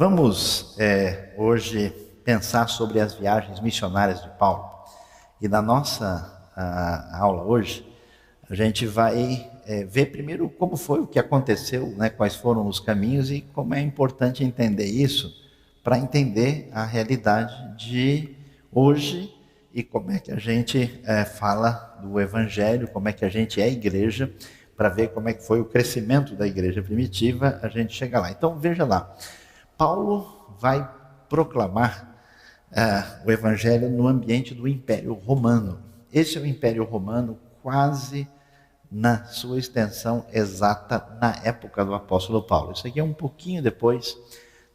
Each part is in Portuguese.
Vamos hoje pensar sobre as viagens missionárias de Paulo. E na nossa aula hoje, a gente vai ver primeiro como foi o que aconteceu, né, quais foram os caminhos e como é importante entender isso para entender a realidade de hoje e como é que a gente fala do Evangelho, como é que a gente é igreja, para ver como é que foi o crescimento da igreja primitiva, a gente chega lá. Então veja lá. Paulo vai proclamar o Evangelho no ambiente do Império Romano. Esse é o Império Romano quase na sua extensão exata na época do apóstolo Paulo. Isso aqui é um pouquinho depois,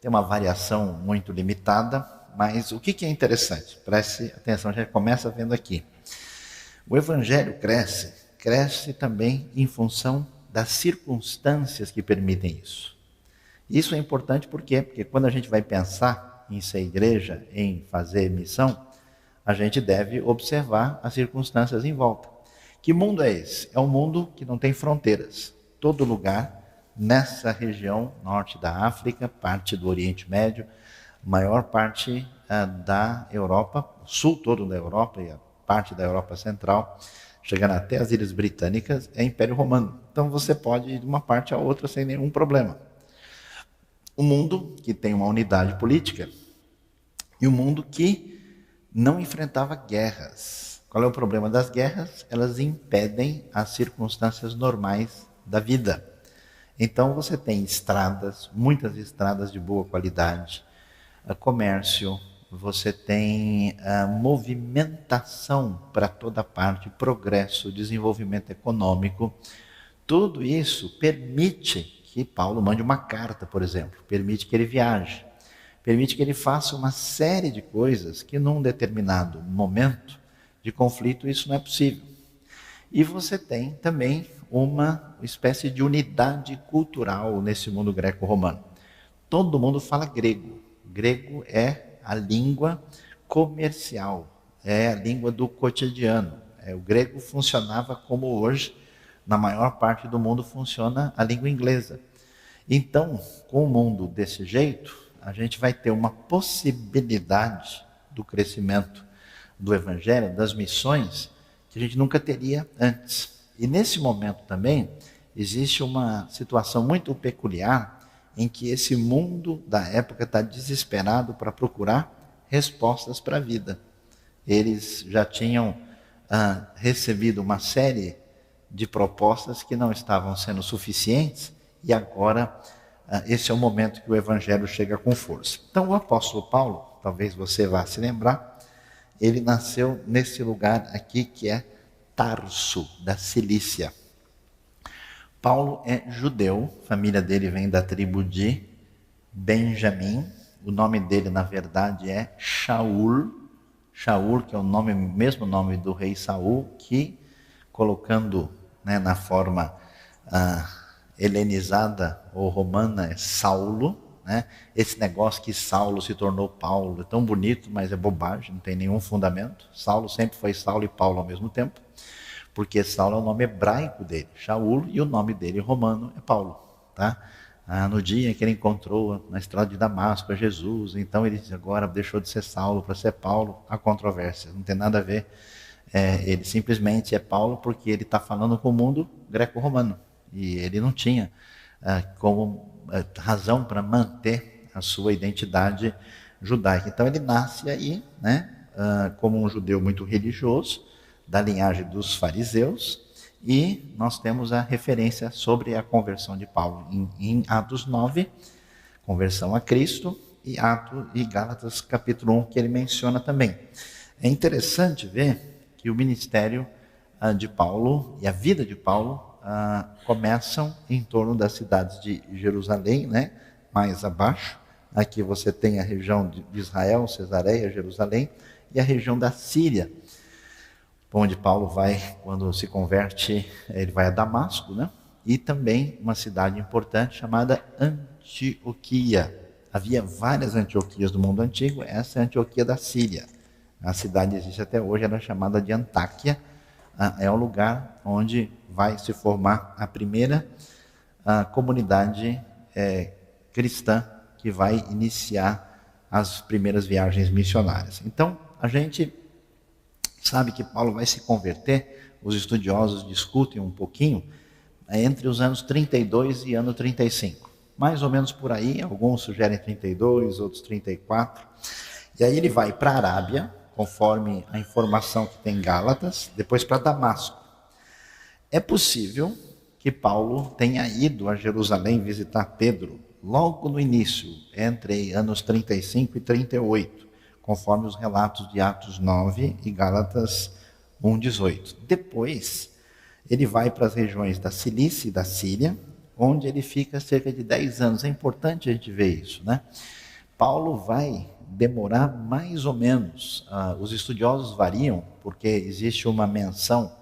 tem uma variação muito limitada, mas o que é interessante? Preste atenção, a gente começa vendo aqui. O Evangelho cresce também em função das circunstâncias que permitem isso. Isso é importante por quê? Porque quando a gente vai pensar em ser igreja, em fazer missão, a gente deve observar as circunstâncias em volta. Que mundo é esse? É um mundo que não tem fronteiras. Todo lugar, nessa região norte da África, parte do Oriente Médio, maior parte da Europa, o sul todo da Europa e a parte da Europa Central, chegando até as Ilhas Britânicas, é Império Romano. Então você pode ir de uma parte a outra sem nenhum problema. Um mundo que tem uma unidade política e um mundo que não enfrentava guerras. Qual é o problema das guerras? Elas impedem as circunstâncias normais da vida. Então você tem estradas, muitas estradas de boa qualidade, comércio, você tem movimentação para toda parte, progresso, desenvolvimento econômico. Tudo isso permite que Paulo mande uma carta, por exemplo, permite que ele viaje, permite que ele faça uma série de coisas que num determinado momento de conflito isso não é possível. E você tem também uma espécie de unidade cultural nesse mundo greco-romano. Todo mundo fala grego. Grego é a língua comercial, é a língua do cotidiano. O grego funcionava como hoje na maior parte do mundo funciona a língua inglesa. Então, com o mundo desse jeito, a gente vai ter uma possibilidade do crescimento do Evangelho, das missões, que a gente nunca teria antes. E nesse momento também, existe uma situação muito peculiar em que esse mundo da época está desesperado para procurar respostas para a vida. Eles já tinham recebido uma série de propostas que não estavam sendo suficientes e agora esse é o momento que o Evangelho chega com força. Então o apóstolo Paulo, talvez você vá se lembrar, ele nasceu nesse lugar aqui que é Tarso, da Cilícia. Paulo é judeu, a família dele vem da tribo de Benjamim, o nome dele na verdade é Shaul, que é o mesmo nome do rei Saul, que colocando na forma helenizada ou romana é Saulo, né? Esse negócio que Saulo se tornou Paulo é tão bonito, mas é bobagem, não tem nenhum fundamento. Saulo sempre foi Saulo e Paulo ao mesmo tempo, porque Saulo é o nome hebraico dele, Shaul, e o nome dele romano é Paulo, tá? No dia em que ele encontrou na estrada de Damasco a Jesus, então ele agora deixou de ser Saulo para ser Paulo. Há controvérsia, não tem nada a ver. Ele simplesmente é Paulo porque ele está falando com o mundo greco-romano e ele não tinha como razão para manter a sua identidade judaica. Então ele nasce aí, como um judeu muito religioso, da linhagem dos fariseus, e nós temos a referência sobre a conversão de Paulo em Atos 9, conversão a Cristo, e Gálatas capítulo 1, que ele menciona também. É interessante ver que o ministério de Paulo e a vida de Paulo começam em torno das cidades de Jerusalém, mais abaixo. Aqui você tem a região de Israel, Cesareia, Jerusalém, e a região da Síria, onde Paulo vai, quando se converte, ele vai a Damasco, e também uma cidade importante chamada Antioquia. Havia várias Antioquias do mundo antigo, essa é a Antioquia da Síria. A cidade existe até hoje, ela é chamada de Antáquia, é o lugar onde vai se formar a primeira comunidade cristã que vai iniciar as primeiras viagens missionárias. Então, a gente sabe que Paulo vai se converter, os estudiosos discutem um pouquinho, entre os anos 32 e ano 35. Mais ou menos por aí, alguns sugerem 32, outros 34. E aí ele vai para a Arábia, conforme a informação que tem em Gálatas, depois para Damasco. É possível que Paulo tenha ido a Jerusalém visitar Pedro logo no início, entre anos 35 e 38, conforme os relatos de Atos 9 e Gálatas 1:18. Depois, ele vai para as regiões da Cilícia e da Síria, onde ele fica cerca de 10 anos. É importante a gente ver isso, né? Paulo vai demorar mais ou menos, os estudiosos variam, porque existe uma menção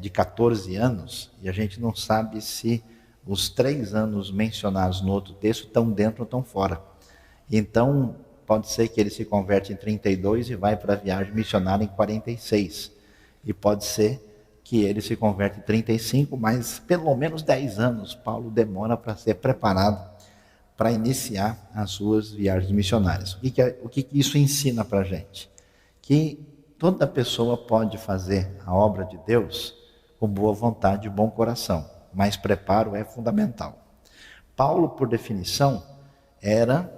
de 14 anos, e a gente não sabe se os 3 anos mencionados no outro texto estão dentro ou estão fora. Então, pode ser que ele se converte em 32 e vai para a viagem missionária em 46. E pode ser que ele se converte em 35, mas pelo menos 10 anos Paulo demora para ser preparado para iniciar as suas viagens missionárias. O que isso ensina para a gente? Que toda pessoa pode fazer a obra de Deus com boa vontade e bom coração, mas preparo é fundamental. Paulo, por definição, era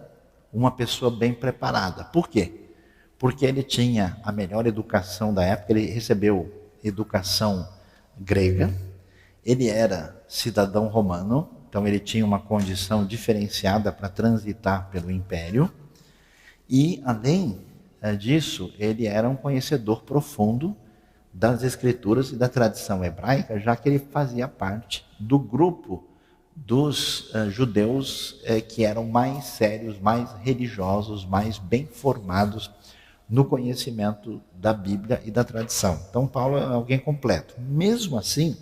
uma pessoa bem preparada. Por quê? Porque ele tinha a melhor educação da época, ele recebeu educação grega, ele era cidadão romano, então ele tinha uma condição diferenciada para transitar pelo império, e além disso, ele era um conhecedor profundo das escrituras e da tradição hebraica, já que ele fazia parte do grupo dos judeus que eram mais sérios, mais religiosos, mais bem formados no conhecimento da Bíblia e da tradição. Então Paulo é alguém completo. Mesmo assim,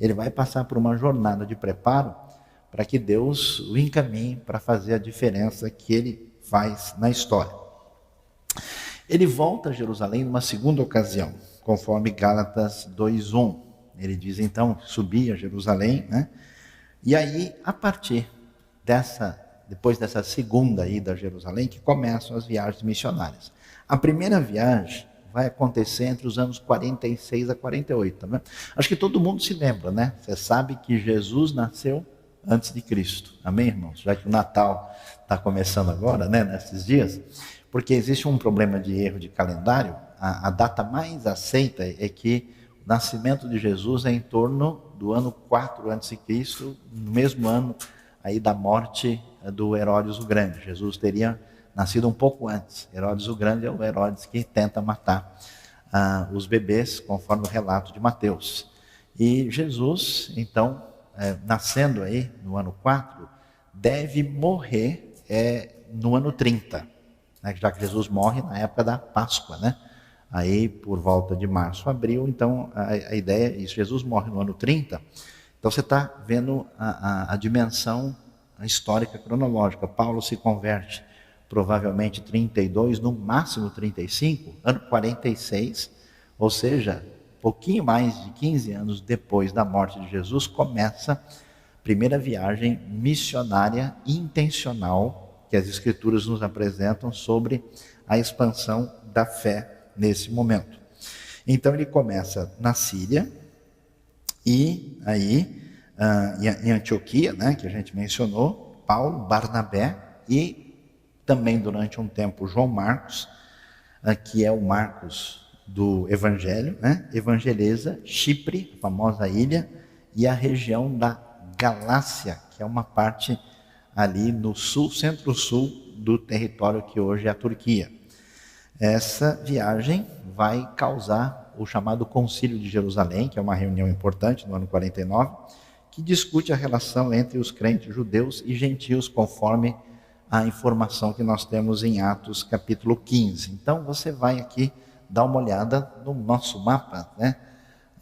ele vai passar por uma jornada de preparo para que Deus o encaminhe para fazer a diferença que ele faz na história. Ele volta a Jerusalém numa segunda ocasião, conforme Gálatas 2:1. Ele diz então, subi a Jerusalém, né? E aí, a partir depois dessa segunda ida a Jerusalém, que começam as viagens missionárias. A primeira viagem vai acontecer entre os anos 46 a 48, tá vendo? Acho que todo mundo se lembra, né? Você sabe que Jesus nasceu antes de Cristo, amém, irmãos? Já que o Natal está começando agora, né, nesses dias, porque existe um problema de erro de calendário. A data mais aceita é que o nascimento de Jesus é em torno do ano 4 a.C., no mesmo ano aí da morte do Herodes o Grande. Jesus teria nascido um pouco antes. Herodes o Grande é o Herodes que tenta matar os bebês, conforme o relato de Mateus. E Jesus, então, nascendo aí no ano 4, deve morrer no ano 30, né? Já que Jesus morre na época da Páscoa, né? Aí por volta de março, abril, então a ideia é isso, Jesus morre no ano 30, então você está vendo a dimensão histórica cronológica. Paulo se converte provavelmente 32, no máximo 35, ano 46, ou seja, pouquinho mais de 15 anos depois da morte de Jesus, começa a primeira viagem missionária intencional que as Escrituras nos apresentam sobre a expansão da fé nesse momento. Então ele começa na Síria e aí em Antioquia, né, que a gente mencionou, Paulo, Barnabé e também durante um tempo João Marcos, que é o Marcos do Evangelho, né, evangeliza Chipre, a famosa ilha, e a região da Galácia, que é uma parte ali no sul, centro-sul do território que hoje é a Turquia. Essa viagem vai causar o chamado Concílio de Jerusalém, que é uma reunião importante no ano 49, que discute a relação entre os crentes judeus e gentios, conforme a informação que nós temos em Atos capítulo 15. Então você vai aqui dar uma olhada no nosso mapa, né?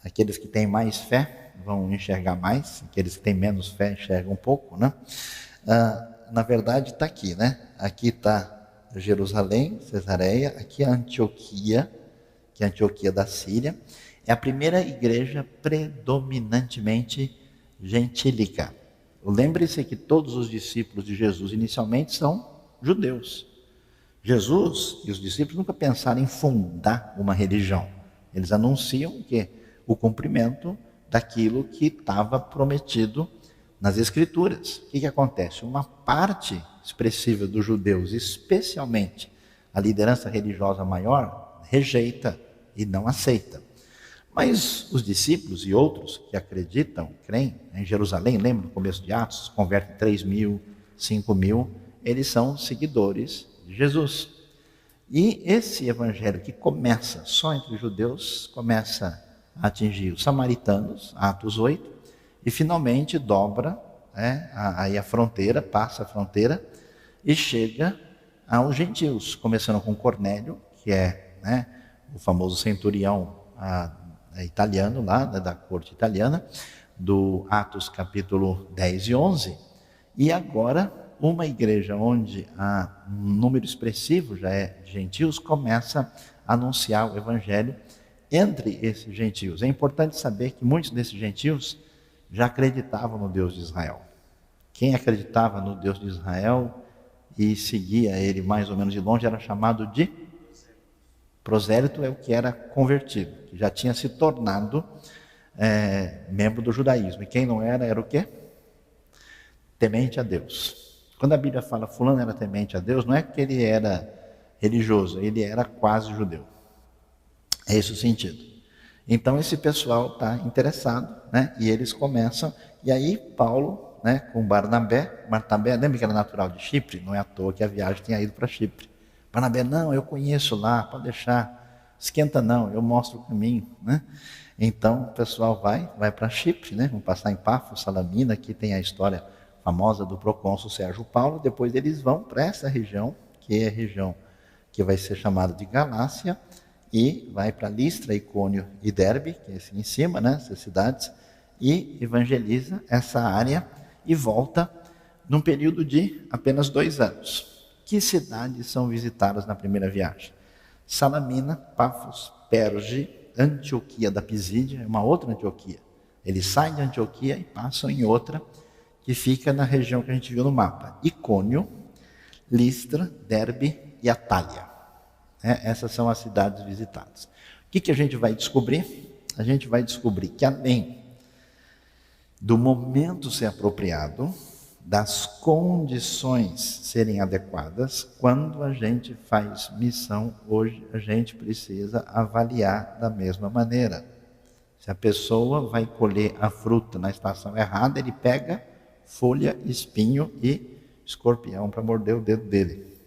Aqueles que têm mais fé vão enxergar mais, aqueles que têm menos fé enxergam um pouco, né? Na verdade está aqui, né? Aqui está Jerusalém, Cesareia, aqui é Antioquia, que é a Antioquia da Síria. É a primeira igreja predominantemente gentílica. Lembre-se que todos os discípulos de Jesus inicialmente são judeus. Jesus e os discípulos nunca pensaram em fundar uma religião. Eles anunciam o quê? O cumprimento daquilo que estava prometido nas Escrituras. O que acontece? Uma parte expressiva dos judeus, especialmente a liderança religiosa maior, rejeita e não aceita. Mas os discípulos e outros que acreditam, creem em Jerusalém, lembra no começo de Atos, convertem 3.000, 5.000, eles são seguidores de Jesus. E esse evangelho que começa só entre os judeus, começa a atingir os samaritanos, Atos 8, e finalmente dobra aí a fronteira, passa a fronteira e chega aos gentios, começando com Cornélio, que é o famoso centurião italiano lá, da corte italiana, do Atos capítulo 10 e 11, e agora uma igreja onde há um número expressivo já é de gentios, começa a anunciar o evangelho entre esses gentios. É importante saber que muitos desses gentios já acreditavam no Deus de Israel. Quem acreditava no Deus de Israel e seguia ele mais ou menos de longe era chamado de prosélito, é o que era convertido, que já tinha se tornado membro do judaísmo. E quem não era o quê? Temente a Deus. Quando a Bíblia fala fulano era temente a Deus, não é que ele era religioso, ele era quase judeu. É esse o sentido. Então esse pessoal está interessado, e eles começam, e aí Paulo, com Barnabé, lembra que era natural de Chipre? Não é à toa que a viagem tinha ido para Chipre. Barnabé, não, eu conheço lá, pode deixar, esquenta não, eu mostro o caminho, Então o pessoal vai para Chipre, vão passar em Pafos, Salamina, aqui tem a história famosa do procônsul Sérgio Paulo. Depois eles vão para essa região, que é a região que vai ser chamada de Galácia, e vai para Listra, Icônio e Derbe, que é assim em cima, essas cidades, e evangeliza essa área e volta num período de apenas 2 anos. Que cidades são visitadas na primeira viagem? Salamina, Pafos, Perge, Antioquia da Pisídia, é uma outra Antioquia. Eles saem de Antioquia e passam em outra, que fica na região que a gente viu no mapa. Icônio, Listra, Derbe e Atália. Essas são as cidades visitadas. O que a gente vai descobrir? A gente vai descobrir que além do momento ser apropriado, das condições serem adequadas, quando a gente faz missão hoje, a gente precisa avaliar da mesma maneira. Se a pessoa vai colher a fruta na estação errada, ele pega folha, espinho e escorpião para morder o dedo dele.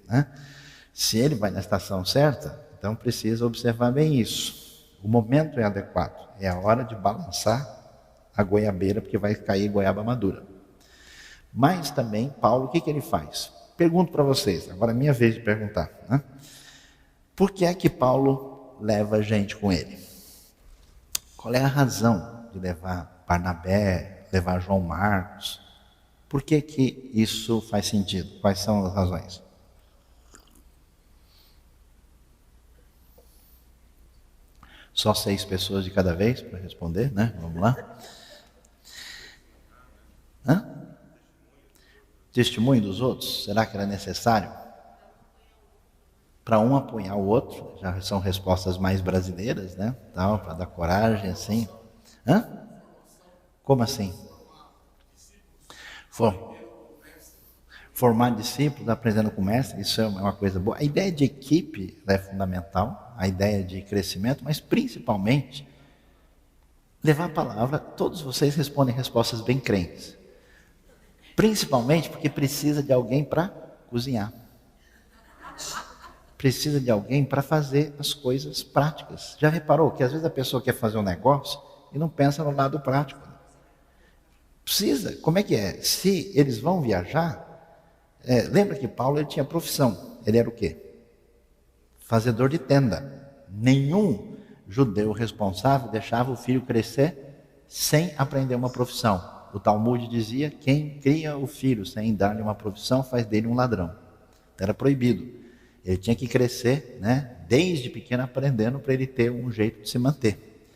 Se ele vai na estação certa, então precisa observar bem isso. O momento é adequado, é a hora de balançar a goiabeira, porque vai cair goiaba madura. Mas também, Paulo, o que ele faz? Pergunto para vocês, agora é minha vez de perguntar. Por que é que Paulo leva gente com ele? Qual é a razão de levar Barnabé, levar João Marcos? Por que que isso faz sentido? Quais são as razões? Só 6 pessoas de cada vez para responder, Vamos lá. Testemunho dos outros? Será que era necessário? Para um apoiar o outro, já são respostas mais brasileiras, para dar coragem, assim. Como assim? Formar discípulos, aprendendo com o mestre, isso é uma coisa boa. A ideia de equipe é fundamental, a ideia de crescimento, mas principalmente levar a palavra. Todos vocês respondem respostas bem crentes. Principalmente porque precisa de alguém para cozinhar. Precisa de alguém para fazer as coisas práticas. Já reparou que às vezes a pessoa quer fazer um negócio e não pensa no lado prático? Precisa, como é que é? Se eles vão viajar, lembra que Paulo ele tinha profissão, ele era o quê? Fazedor de tenda. Nenhum judeu responsável deixava o filho crescer sem aprender uma profissão. O Talmud dizia, quem cria o filho sem dar-lhe uma profissão faz dele um ladrão. Era proibido. Ele tinha que crescer, desde pequeno aprendendo para ele ter um jeito de se manter.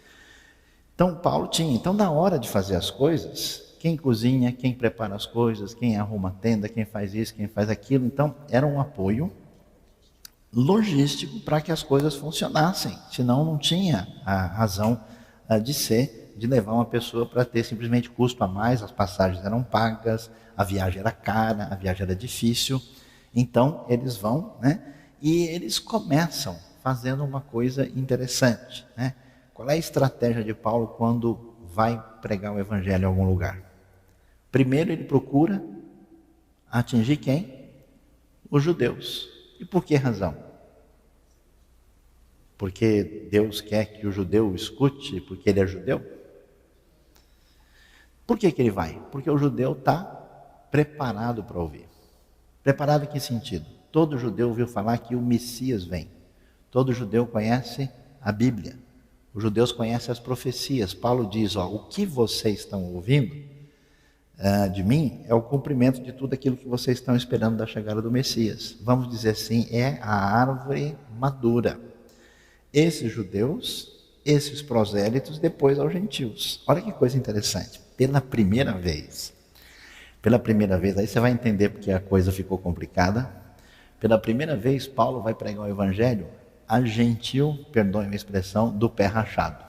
Então Paulo tinha, na hora de fazer as coisas, quem cozinha, quem prepara as coisas, quem arruma a tenda, quem faz isso, quem faz aquilo. Então, era um apoio logístico para que as coisas funcionassem, senão não tinha a razão de ser, de levar uma pessoa para ter simplesmente custo a mais, as passagens eram pagas, a viagem era cara, a viagem era difícil. Então eles vão, né? E eles começam fazendo uma coisa interessante, né? Qual é a estratégia de Paulo quando vai pregar o evangelho em algum lugar? Primeiro ele procura atingir quem? Os judeus. E por que razão? Porque Deus quer que o judeu escute, porque ele é judeu? Por que ele vai? Porque o judeu está preparado para ouvir. Preparado em que sentido? Todo judeu ouviu falar que o Messias vem. Todo judeu conhece a Bíblia. Os judeus conhecem as profecias. Paulo diz, o que vocês estão ouvindo de mim é o cumprimento de tudo aquilo que vocês estão esperando da chegada do Messias. Vamos dizer assim, é a árvore madura. Esses judeus, esses prosélitos, depois aos gentios. Olha que coisa interessante. Pela primeira vez, aí você vai entender porque a coisa ficou complicada. Pela primeira vez, Paulo vai pregar o evangelho a gentil, perdoem a expressão, do pé rachado.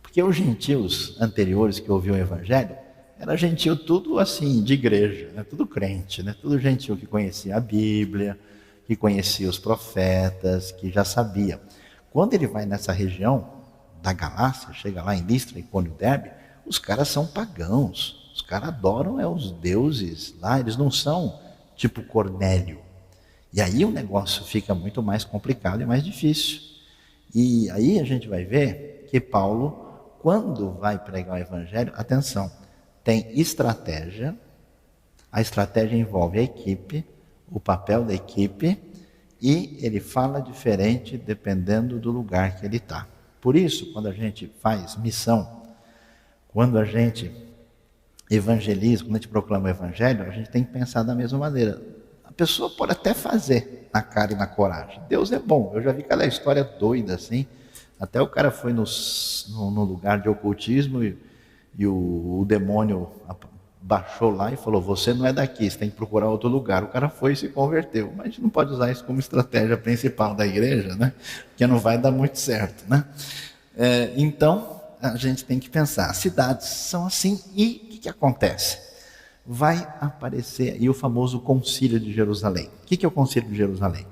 Porque os gentios anteriores que ouviam o evangelho, era gentil tudo assim, de igreja, né? Tudo crente, né? Tudo gentil que conhecia a Bíblia, que conhecia os profetas, que já sabia. Quando ele vai nessa região da Galácia, chega lá em Listra, Icônio, Derbe, os caras são pagãos, os caras adoram os deuses lá, eles não são tipo Cornélio. E aí o negócio fica muito mais complicado e mais difícil. E aí a gente vai ver que Paulo, quando vai pregar o evangelho, atenção, tem estratégia. A estratégia envolve a equipe, o papel da equipe, e ele fala diferente dependendo do lugar que ele está. Por isso, quando a gente faz missão, quando a gente evangeliza, quando a gente proclama o evangelho, a gente tem que pensar da mesma maneira. A pessoa pode até fazer na cara e na coragem. Deus é bom. Eu já vi cada história doida assim. Até o cara foi no lugar de ocultismo e o demônio baixou lá e falou, você não é daqui, você tem que procurar outro lugar. O cara foi e se converteu. Mas a gente não pode usar isso como estratégia principal da igreja, né? Porque não vai dar muito certo, né? Então, a gente tem que pensar. As cidades são assim e o que acontece? Vai aparecer aí o famoso Concílio de Jerusalém. O que é o Concílio de Jerusalém?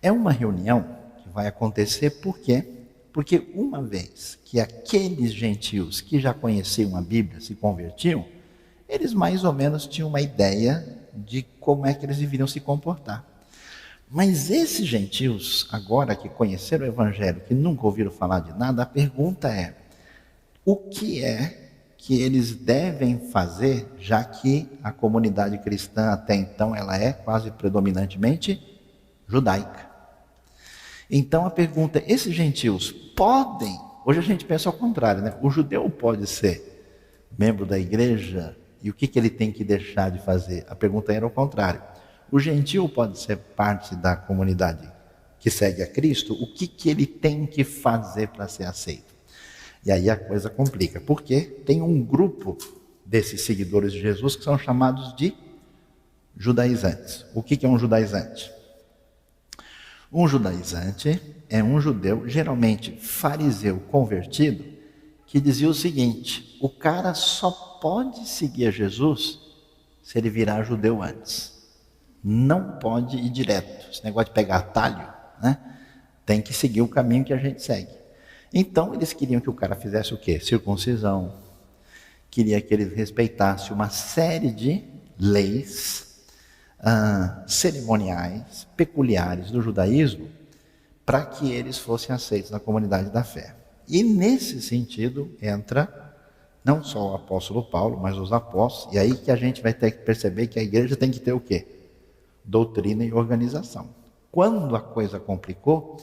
É uma reunião que vai acontecer por quê? Porque uma vez que aqueles gentios que já conheciam a Bíblia se convertiam, eles mais ou menos tinham uma ideia de como é que eles deveriam se comportar. Mas esses gentios, agora que conheceram o Evangelho, que nunca ouviram falar de nada, a pergunta é, o que é que eles devem fazer, já que a comunidade cristã até então ela é quase predominantemente judaica? Então a pergunta é, esses gentios podem, hoje a gente pensa ao contrário, né? O judeu pode ser membro da igreja e o que ele tem que deixar de fazer? A pergunta era ao contrário. O gentio pode ser parte da comunidade que segue a Cristo, o que ele tem que fazer para ser aceito? E aí a coisa complica, porque tem um grupo desses seguidores de Jesus que são chamados de judaizantes. O que é um judaizante? Um judaizante é um judeu, geralmente fariseu convertido, que dizia o seguinte, o cara só pode seguir a Jesus se ele virar judeu antes. Não pode ir direto. Esse negócio de pegar atalho, né? Tem que seguir o caminho que a gente segue. Então, eles queriam que o cara fizesse o quê? Circuncisão. Queria que ele respeitasse uma série de leis cerimoniais, peculiares do judaísmo, para que eles fossem aceitos na comunidade da fé. E nesse sentido entra não só o apóstolo Paulo, mas os apóstolos, e aí que a gente vai ter que perceber que a igreja tem que ter o quê? Doutrina e organização. Quando a coisa complicou,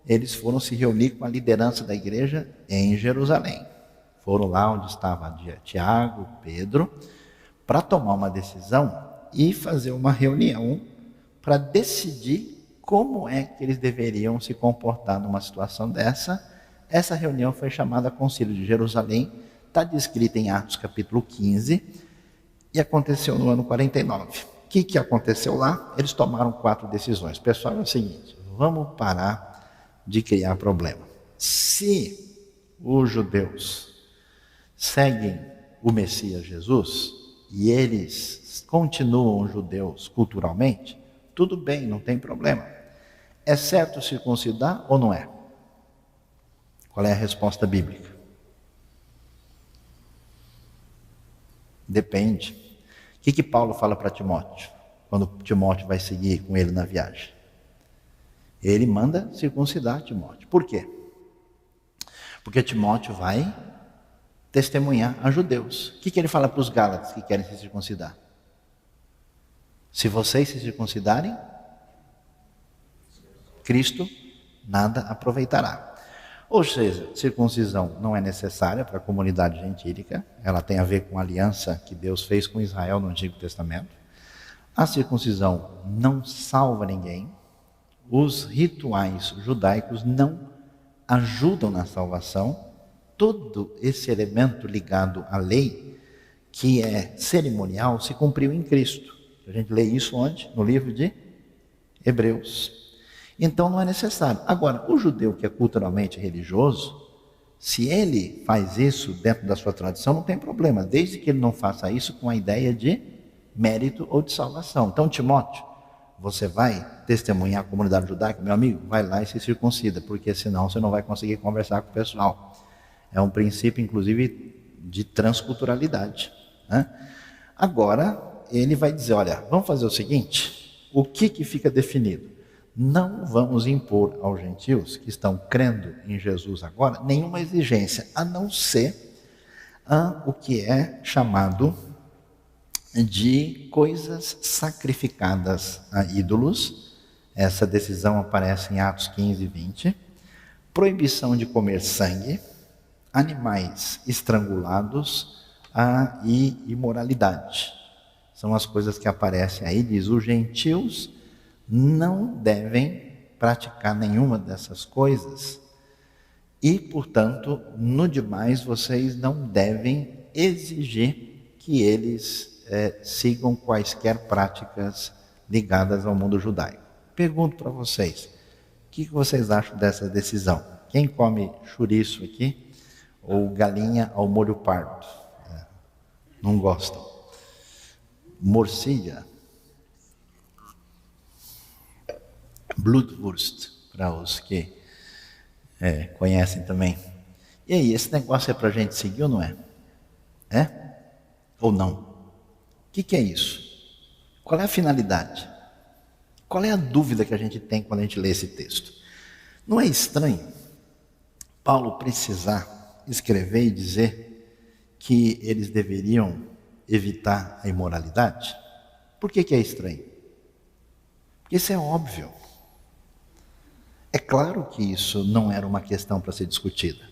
eles foram se reunir com a liderança da igreja em Jerusalém. Foram lá onde estava Tiago, Pedro, para tomar uma decisão e fazer uma reunião para decidir como é que eles deveriam se comportar numa situação dessa. Essa reunião foi chamada Concílio de Jerusalém, está descrita em Atos capítulo 15 e aconteceu no ano 49. O que aconteceu lá? Eles tomaram 4 decisões. Pessoal, é o seguinte, vamos parar de criar problema. Se os judeus seguem o Messias Jesus e eles continuam judeus culturalmente, tudo bem, não tem problema. É certo circuncidar ou não é? Qual é a resposta bíblica? Depende. O que Paulo fala para Timóteo, quando Timóteo vai seguir com ele na viagem? Ele manda circuncidar Timóteo. Por quê? Porque Timóteo vai testemunhar a judeus. O que ele fala para os gálatas que querem se circuncidar? Se vocês se circuncidarem, Cristo nada aproveitará. Ou seja, circuncisão não é necessária para a comunidade gentílica, ela tem a ver com a aliança que Deus fez com Israel no Antigo Testamento. A circuncisão não salva ninguém, os rituais judaicos não ajudam na salvação. Todo esse elemento ligado à lei, que é cerimonial, se cumpriu em Cristo. A gente lê isso onde? No livro de Hebreus. Então não é necessário. Agora, o judeu que é culturalmente religioso, se ele faz isso dentro da sua tradição, não tem problema, desde que ele não faça isso com a ideia de mérito ou de salvação. Então, Timóteo, você vai testemunhar a comunidade judaica, meu amigo, vai lá e se circuncida, porque senão você não vai conseguir conversar com o pessoal. É um princípio, inclusive, de transculturalidade, né? Agora, ele vai dizer, olha, vamos fazer o seguinte, o que fica definido? Não vamos impor aos gentios que estão crendo em Jesus agora nenhuma exigência, a não ser o que é chamado de coisas sacrificadas a ídolos. Essa decisão aparece em Atos 15 e 20. Proibição de comer sangue, animais estrangulados e imoralidade. São as coisas que aparecem aí, diz, os gentios não devem praticar nenhuma dessas coisas e, portanto, no demais, vocês não devem exigir que eles sigam quaisquer práticas ligadas ao mundo judaico. Pergunto para vocês, o que vocês acham dessa decisão? Quem come chouriço aqui? Ou galinha ao molho pardo? Não gostam. Morcilha? Blutwurst, para os que conhecem também. E aí, esse negócio é para a gente seguir ou não é? É? Ou não? O que é isso? Qual é a finalidade? Qual é a dúvida que a gente tem quando a gente lê esse texto? Não é estranho Paulo precisar escrever e dizer que eles deveriam evitar a imoralidade? Por que é estranho? Porque isso é óbvio. É claro que isso não era uma questão para ser discutida.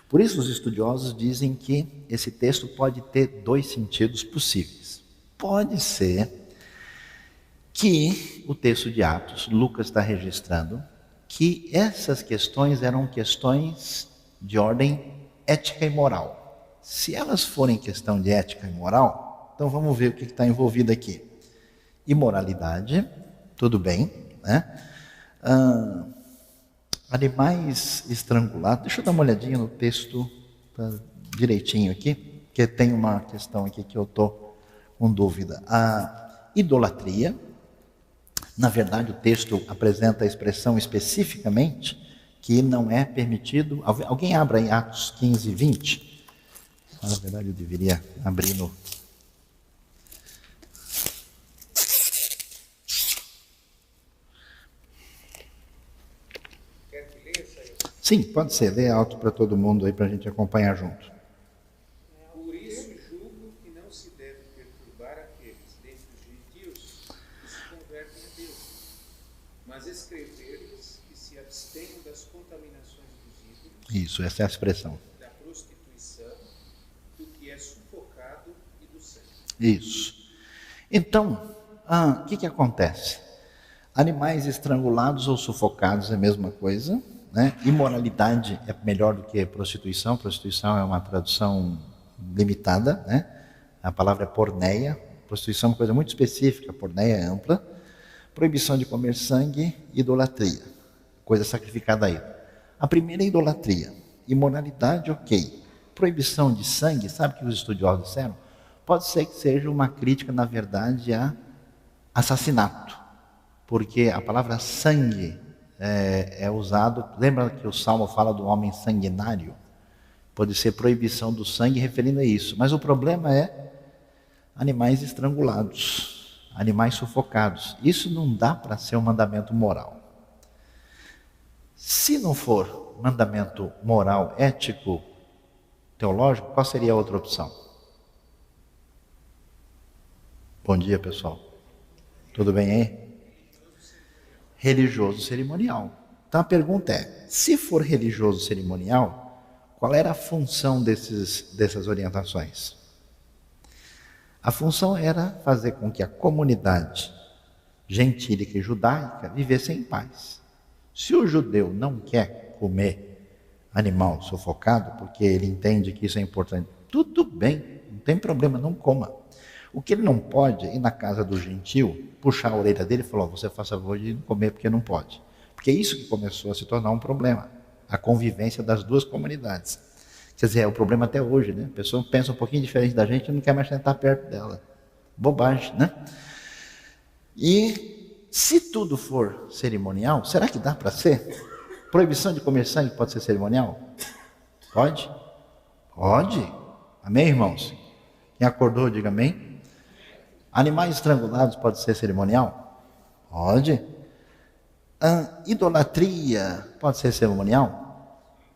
Por isso os estudiosos dizem que esse texto pode ter 2 sentidos possíveis. Pode ser que o texto de Atos, Lucas está registrando, que essas questões eram questões de ordem ética e moral. Se elas forem questão de ética e moral, então vamos ver o que está envolvido aqui. Imoralidade, tudo bem, né? Animais estrangulados. Deixa eu dar uma olhadinha no texto direitinho aqui, porque tem uma questão aqui que eu estou com dúvida. A idolatria, na verdade o texto apresenta a expressão especificamente que não é permitido. Alguém abra em Atos 15, 20. Na verdade eu deveria abrir no... Sim, pode ser. Lê alto para todo mundo aí, para a gente acompanhar junto. Por isso julgo que não se deve perturbar aqueles dentre os gentios que se convertem a Deus, mas escrever-lhes que se abstenham das contaminações dos ídolos. Isso, essa é a expressão. Da prostituição, do que é sufocado e do sangue. Isso. Então, o que acontece? Animais estrangulados ou sufocados é a mesma coisa, né? Imoralidade é melhor do que prostituição. Prostituição é uma tradução limitada, né? A palavra é porneia. Prostituição é uma coisa muito específica, porneia é ampla. Proibição de comer sangue, idolatria, coisa sacrificada a ídolo. A primeira é idolatria. Imoralidade, ok. Proibição de sangue, sabe o que os estudiosos disseram? Pode ser que seja uma crítica, na verdade, a assassinato. Porque a palavra sangue é usado, lembra que o Salmo fala do homem sanguinário? Pode ser proibição do sangue referindo a isso. Mas o problema é animais estrangulados, animais sufocados. Isso não dá para ser um mandamento moral. Se não for mandamento moral, ético, teológico, qual seria a outra opção? Bom dia, pessoal. Tudo bem aí? Religioso cerimonial. Então a pergunta é, se for religioso cerimonial, qual era a função dessas orientações? A função era fazer com que a comunidade gentílica e judaica vivesse em paz. Se o judeu não quer comer animal sufocado, porque ele entende que isso é importante, tudo bem, não tem problema, não coma. O que ele não pode é ir na casa do gentil, puxar a orelha dele e falar, você faz favor de não comer porque não pode. Porque é isso que começou a se tornar um problema, a convivência das duas comunidades. Quer dizer, é o problema até hoje, né? A pessoa pensa um pouquinho diferente da gente e não quer mais sentar perto dela. Bobagem, né? E se tudo for cerimonial, será que dá para ser? Proibição de comer sangue pode ser cerimonial? Pode? Pode. Amém, irmãos? Quem acordou, diga amém. Animais estrangulados pode ser cerimonial? Pode. Idolatria pode ser cerimonial?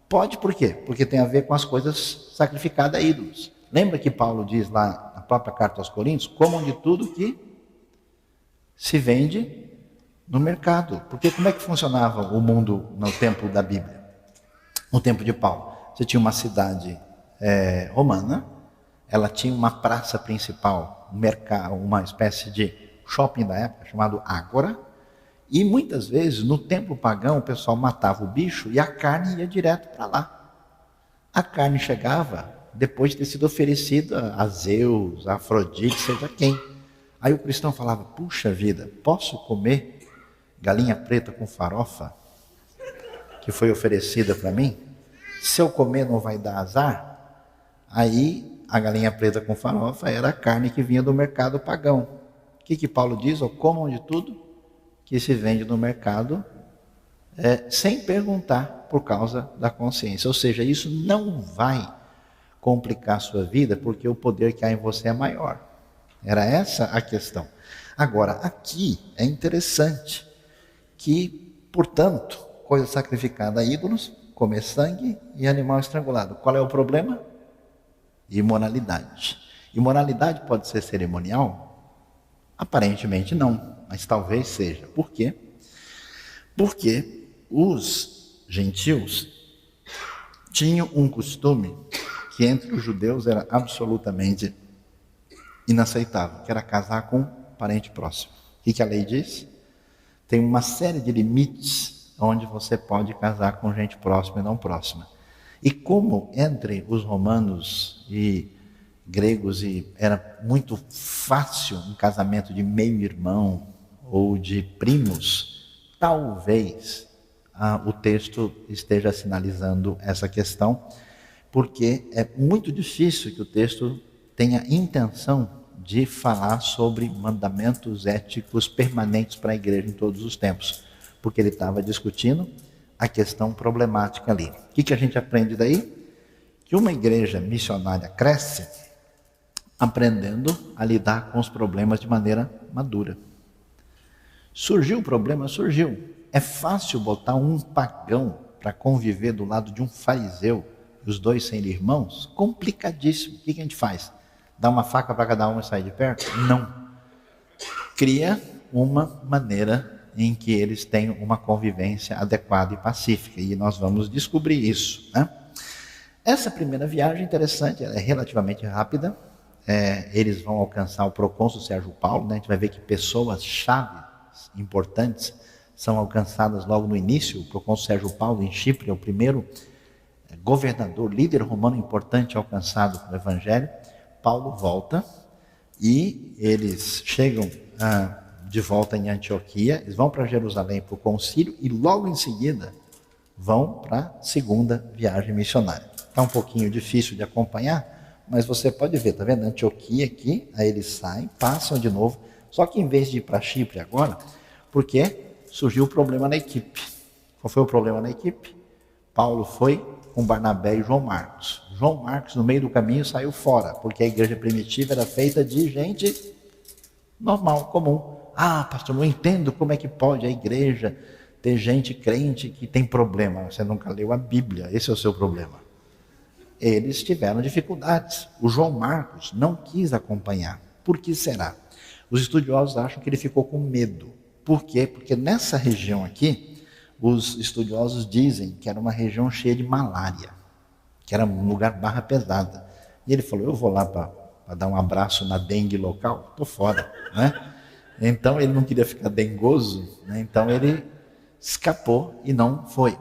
Pode, por quê? Porque tem a ver com as coisas sacrificadas a ídolos. Lembra que Paulo diz lá na própria carta aos Coríntios, comam de tudo que se vende no mercado. Porque como é que funcionava o mundo no tempo da Bíblia? No tempo de Paulo. Você tinha uma cidade romana, ela tinha uma praça principal, um mercado, uma espécie de shopping da época, chamado Ágora, e muitas vezes no templo pagão o pessoal matava o bicho e a carne ia direto para lá. A carne chegava depois de ter sido oferecida a Zeus, a Afrodite, seja quem. Aí o cristão falava, puxa vida, posso comer galinha preta com farofa que foi oferecida para mim? Se eu comer não vai dar azar? Aí a galinha preta com farofa era a carne que vinha do mercado pagão. O que Paulo diz? Comam de tudo que se vende no mercado sem perguntar por causa da consciência. Ou seja, isso não vai complicar a sua vida porque o poder que há em você é maior. Era essa a questão. Agora, aqui é interessante que, portanto, coisa sacrificada a ídolos, comer sangue e animal estrangulado. Qual é o problema? Imoralidade. Imoralidade pode ser cerimonial? Aparentemente não, mas talvez seja. Por quê? Porque os gentios tinham um costume que entre os judeus era absolutamente inaceitável, que era casar com um parente próximo. O que a lei diz? Tem uma série de limites onde você pode casar com gente próxima e não próxima. E como entre os romanos e gregos era muito fácil um casamento de meio-irmão ou de primos, talvez o texto esteja sinalizando essa questão, porque é muito difícil que o texto tenha intenção de falar sobre mandamentos éticos permanentes para a igreja em todos os tempos, porque ele estava discutindo a questão problemática ali. O que a gente aprende daí? Que uma igreja missionária cresce aprendendo a lidar com os problemas de maneira madura. Surgiu o problema? Surgiu. É fácil botar um pagão para conviver do lado de um fariseu e os dois serem irmãos? Complicadíssimo. O que a gente faz? Dá uma faca para cada um e sair de perto? Não. Cria uma maneira em que eles tenham uma convivência adequada e pacífica. E nós vamos descobrir isso, né? Essa primeira viagem interessante, ela é relativamente rápida. Eles vão alcançar o procônsul Sérgio Paulo, né? A gente vai ver que pessoas-chave importantes são alcançadas logo no início. O procônsul Sérgio Paulo em Chipre é o primeiro governador, líder romano importante alcançado pelo Evangelho, Paulo volta e eles chegam de volta em Antioquia, eles vão para Jerusalém para o concílio e logo em seguida vão para a segunda viagem missionária. Está um pouquinho difícil de acompanhar, mas você pode ver, tá vendo? Antioquia aqui, aí eles saem, passam de novo, só que em vez de ir para Chipre agora, porque surgiu o problema na equipe. Qual foi o problema na equipe? Paulo foi com Barnabé e João Marcos. João Marcos, no meio do caminho, saiu fora, porque a igreja primitiva era feita de gente normal, comum. Ah, pastor, não entendo como é que pode a igreja ter gente crente que tem problema. Você nunca leu a Bíblia, esse é o seu problema. Eles tiveram dificuldades. O João Marcos não quis acompanhar. Por que será? Os estudiosos acham que ele ficou com medo. Por quê? Porque nessa região aqui, os estudiosos dizem que era uma região cheia de malária, que era um lugar barra pesada. E ele falou, eu vou lá para dar um abraço na dengue local, estou fora, né? Então ele não queria ficar dengoso, né? Então ele escapou e não foi.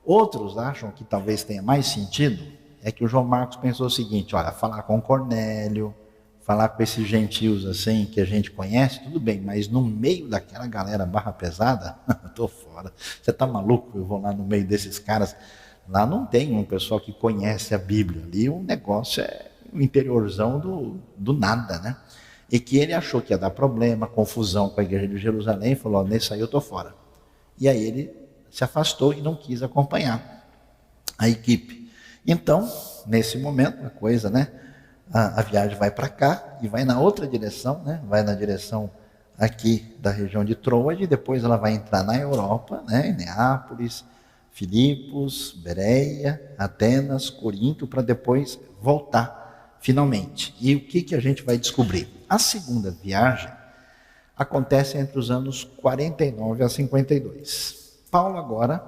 Outros acham que talvez tenha mais sentido, é que o João Marcos pensou o seguinte, olha, falar com Cornélio, falar com esses gentios assim, que a gente conhece, tudo bem, mas no meio daquela galera barra pesada, estou fora. Você está maluco? Eu vou lá no meio desses caras. Lá não tem um pessoal que conhece a Bíblia. Ali o negócio é o interiorzão do nada, né? E que ele achou que ia dar problema, confusão com a igreja de Jerusalém, e falou, nesse aí eu estou fora. E aí ele se afastou e não quis acompanhar a equipe. Então, nesse momento, a coisa, né? A viagem vai para cá e vai na outra direção, né? Vai na direção aqui da região de Troade, e depois ela vai entrar na Europa, né? Em Neápolis, Filipos, Bereia, Atenas, Corinto, para depois voltar finalmente. E o que a gente vai descobrir? A segunda viagem acontece entre os anos 49 a 52. Paulo agora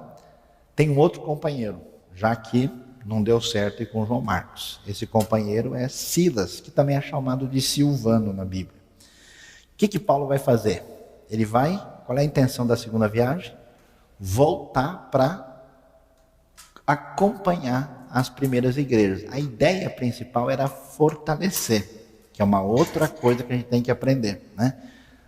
tem um outro companheiro, já que não deu certo com João Marcos. Esse companheiro é Silas, que também é chamado de Silvano na Bíblia. O que Paulo vai fazer? Ele vai, qual é a intenção da segunda viagem? Voltar para acompanhar as primeiras igrejas. A ideia principal era fortalecer, que é uma outra coisa que a gente tem que aprender, né?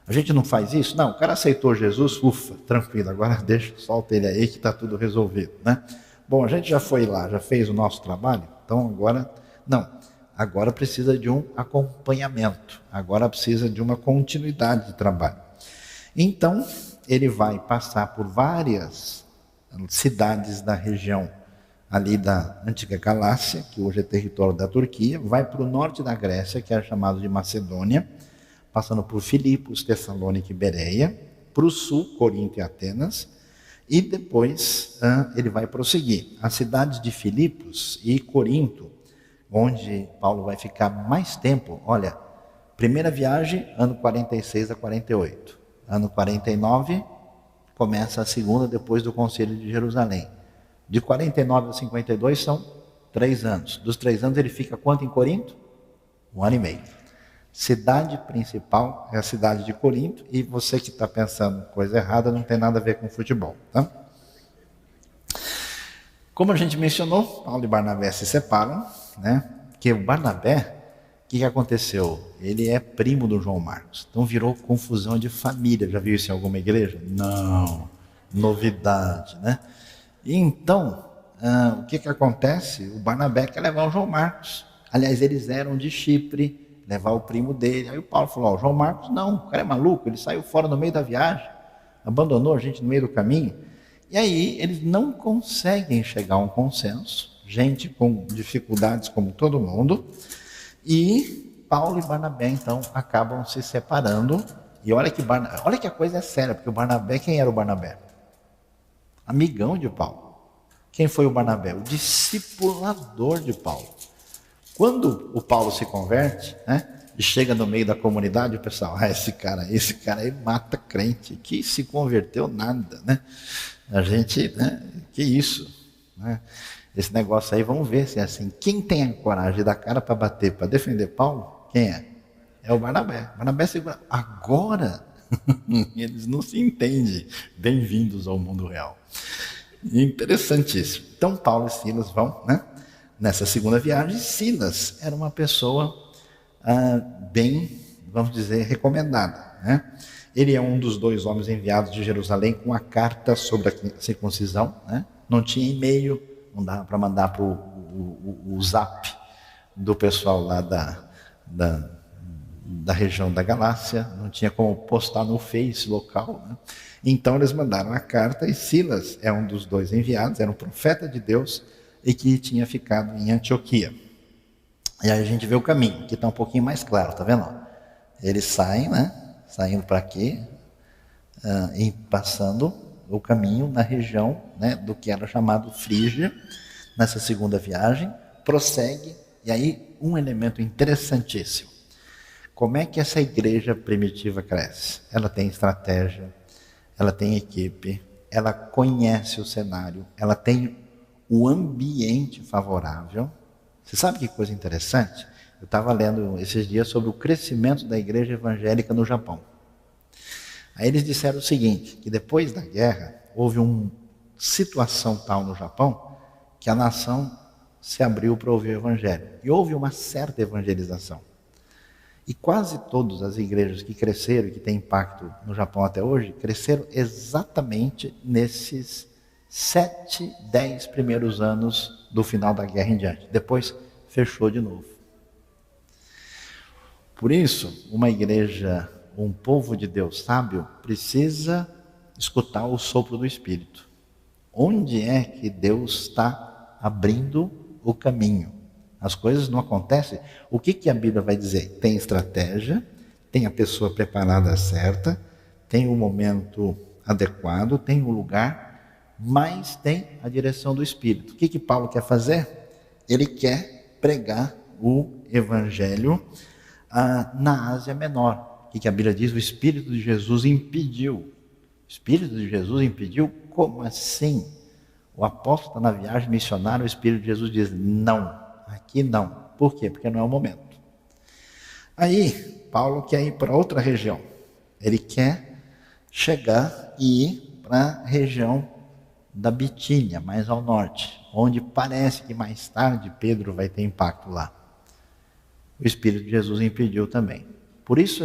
A gente não faz isso? Não, o cara aceitou Jesus, ufa, tranquilo, agora deixa, solta ele aí que está tudo resolvido, né? Bom, a gente já foi lá, já fez o nosso trabalho, então agora, não, agora precisa de um acompanhamento, agora precisa de uma continuidade de trabalho. Então, ele vai passar por várias cidades da região ali da antiga Galácia, que hoje é território da Turquia, vai para o norte da Grécia, que era chamado de Macedônia, passando por Filipos, Tessalônica e Bereia, para o sul, Corinto e Atenas, e depois ele vai prosseguir. As cidades de Filipos e Corinto, onde Paulo vai ficar mais tempo, olha, primeira viagem, ano 46 a 48. Ano 49, começa a segunda depois do Concílio de Jerusalém. De 49 a 52 são 3 anos. Dos 3 anos ele fica quanto em Corinto? 1 ano e meio. Cidade principal é a cidade de Corinto, e você que está pensando coisa errada não tem nada a ver com futebol, tá? Como a gente mencionou, Paulo e Barnabé se separam, né? Porque o Barnabé, o que aconteceu? Ele é primo do João Marcos, então virou confusão de família. Já viu isso em alguma igreja? Não, novidade, né? E então, o que acontece? O Barnabé quer levar o João Marcos. Aliás, eles eram de Chipre, levar o primo dele. Aí o Paulo falou, João Marcos não, o cara é maluco, ele saiu fora no meio da viagem, abandonou a gente no meio do caminho. E aí eles não conseguem chegar a um consenso, gente com dificuldades como todo mundo, e Paulo e Barnabé então acabam se separando. E olha que a coisa é séria, porque o Barnabé, quem era o Barnabé? Amigão de Paulo. Quem foi o Barnabé? O discipulador de Paulo. Quando o Paulo se converte, né, e chega no meio da comunidade, o pessoal, esse cara aí mata crente, que se converteu nada, né? A gente, né, que isso, né? Esse negócio aí, vamos ver se é assim. Quem tem a coragem de dar cara para bater, para defender Paulo, quem é? É o Barnabé. Barnabé segura. Agora, eles não se entendem. Bem-vindos ao mundo real. Interessantíssimo. Então Paulo e Silas vão, né, nessa segunda viagem. Silas era uma pessoa bem, vamos dizer, recomendada, né? Ele é um dos 2 homens enviados de Jerusalém com a carta sobre a circuncisão, né? Não tinha e-mail, não dava para mandar para o zap do pessoal lá da região da Galácia, não tinha como postar no Face local, né? Então eles mandaram a carta, e Silas é um dos 2 enviados, era um profeta de Deus e que tinha ficado em Antioquia. E aí a gente vê o caminho, que está um pouquinho mais claro, tá vendo? Eles saem, né? Saindo para quê? E passando o caminho na região, né, do que era chamado Frígia, nessa segunda viagem, prossegue, e aí um elemento interessantíssimo. Como é que essa igreja primitiva cresce? Ela tem estratégia, ela tem equipe, ela conhece o cenário, ela tem o ambiente favorável. Você sabe que coisa interessante? Eu estava lendo esses dias sobre o crescimento da igreja evangélica no Japão. Aí eles disseram o seguinte, que depois da guerra, houve uma situação tal no Japão, que a nação se abriu para ouvir o evangelho. E houve uma certa evangelização. E quase todas as igrejas que cresceram e que têm impacto no Japão até hoje, cresceram exatamente nesses 7, 10 primeiros anos do final da guerra em diante. Depois fechou de novo. Por isso, uma igreja, um povo de Deus sábio, precisa escutar o sopro do Espírito. Onde é que Deus está abrindo o caminho? As coisas não acontecem. O que a Bíblia vai dizer? Tem estratégia, tem a pessoa preparada certa, tem o momento adequado, tem o lugar, mas tem a direção do Espírito. O que Paulo quer fazer? Ele quer pregar o Evangelho na Ásia Menor. O que a Bíblia diz? O Espírito de Jesus impediu. O Espírito de Jesus impediu? Como assim? O apóstolo está na viagem missionária, o Espírito de Jesus diz, não, aqui não. Por quê? Porque não é o momento. Aí, Paulo quer ir para outra região. Ele quer chegar e ir para a região da Bitínia, mais ao norte, onde parece que mais tarde Pedro vai ter impacto lá. O Espírito de Jesus impediu também. Por isso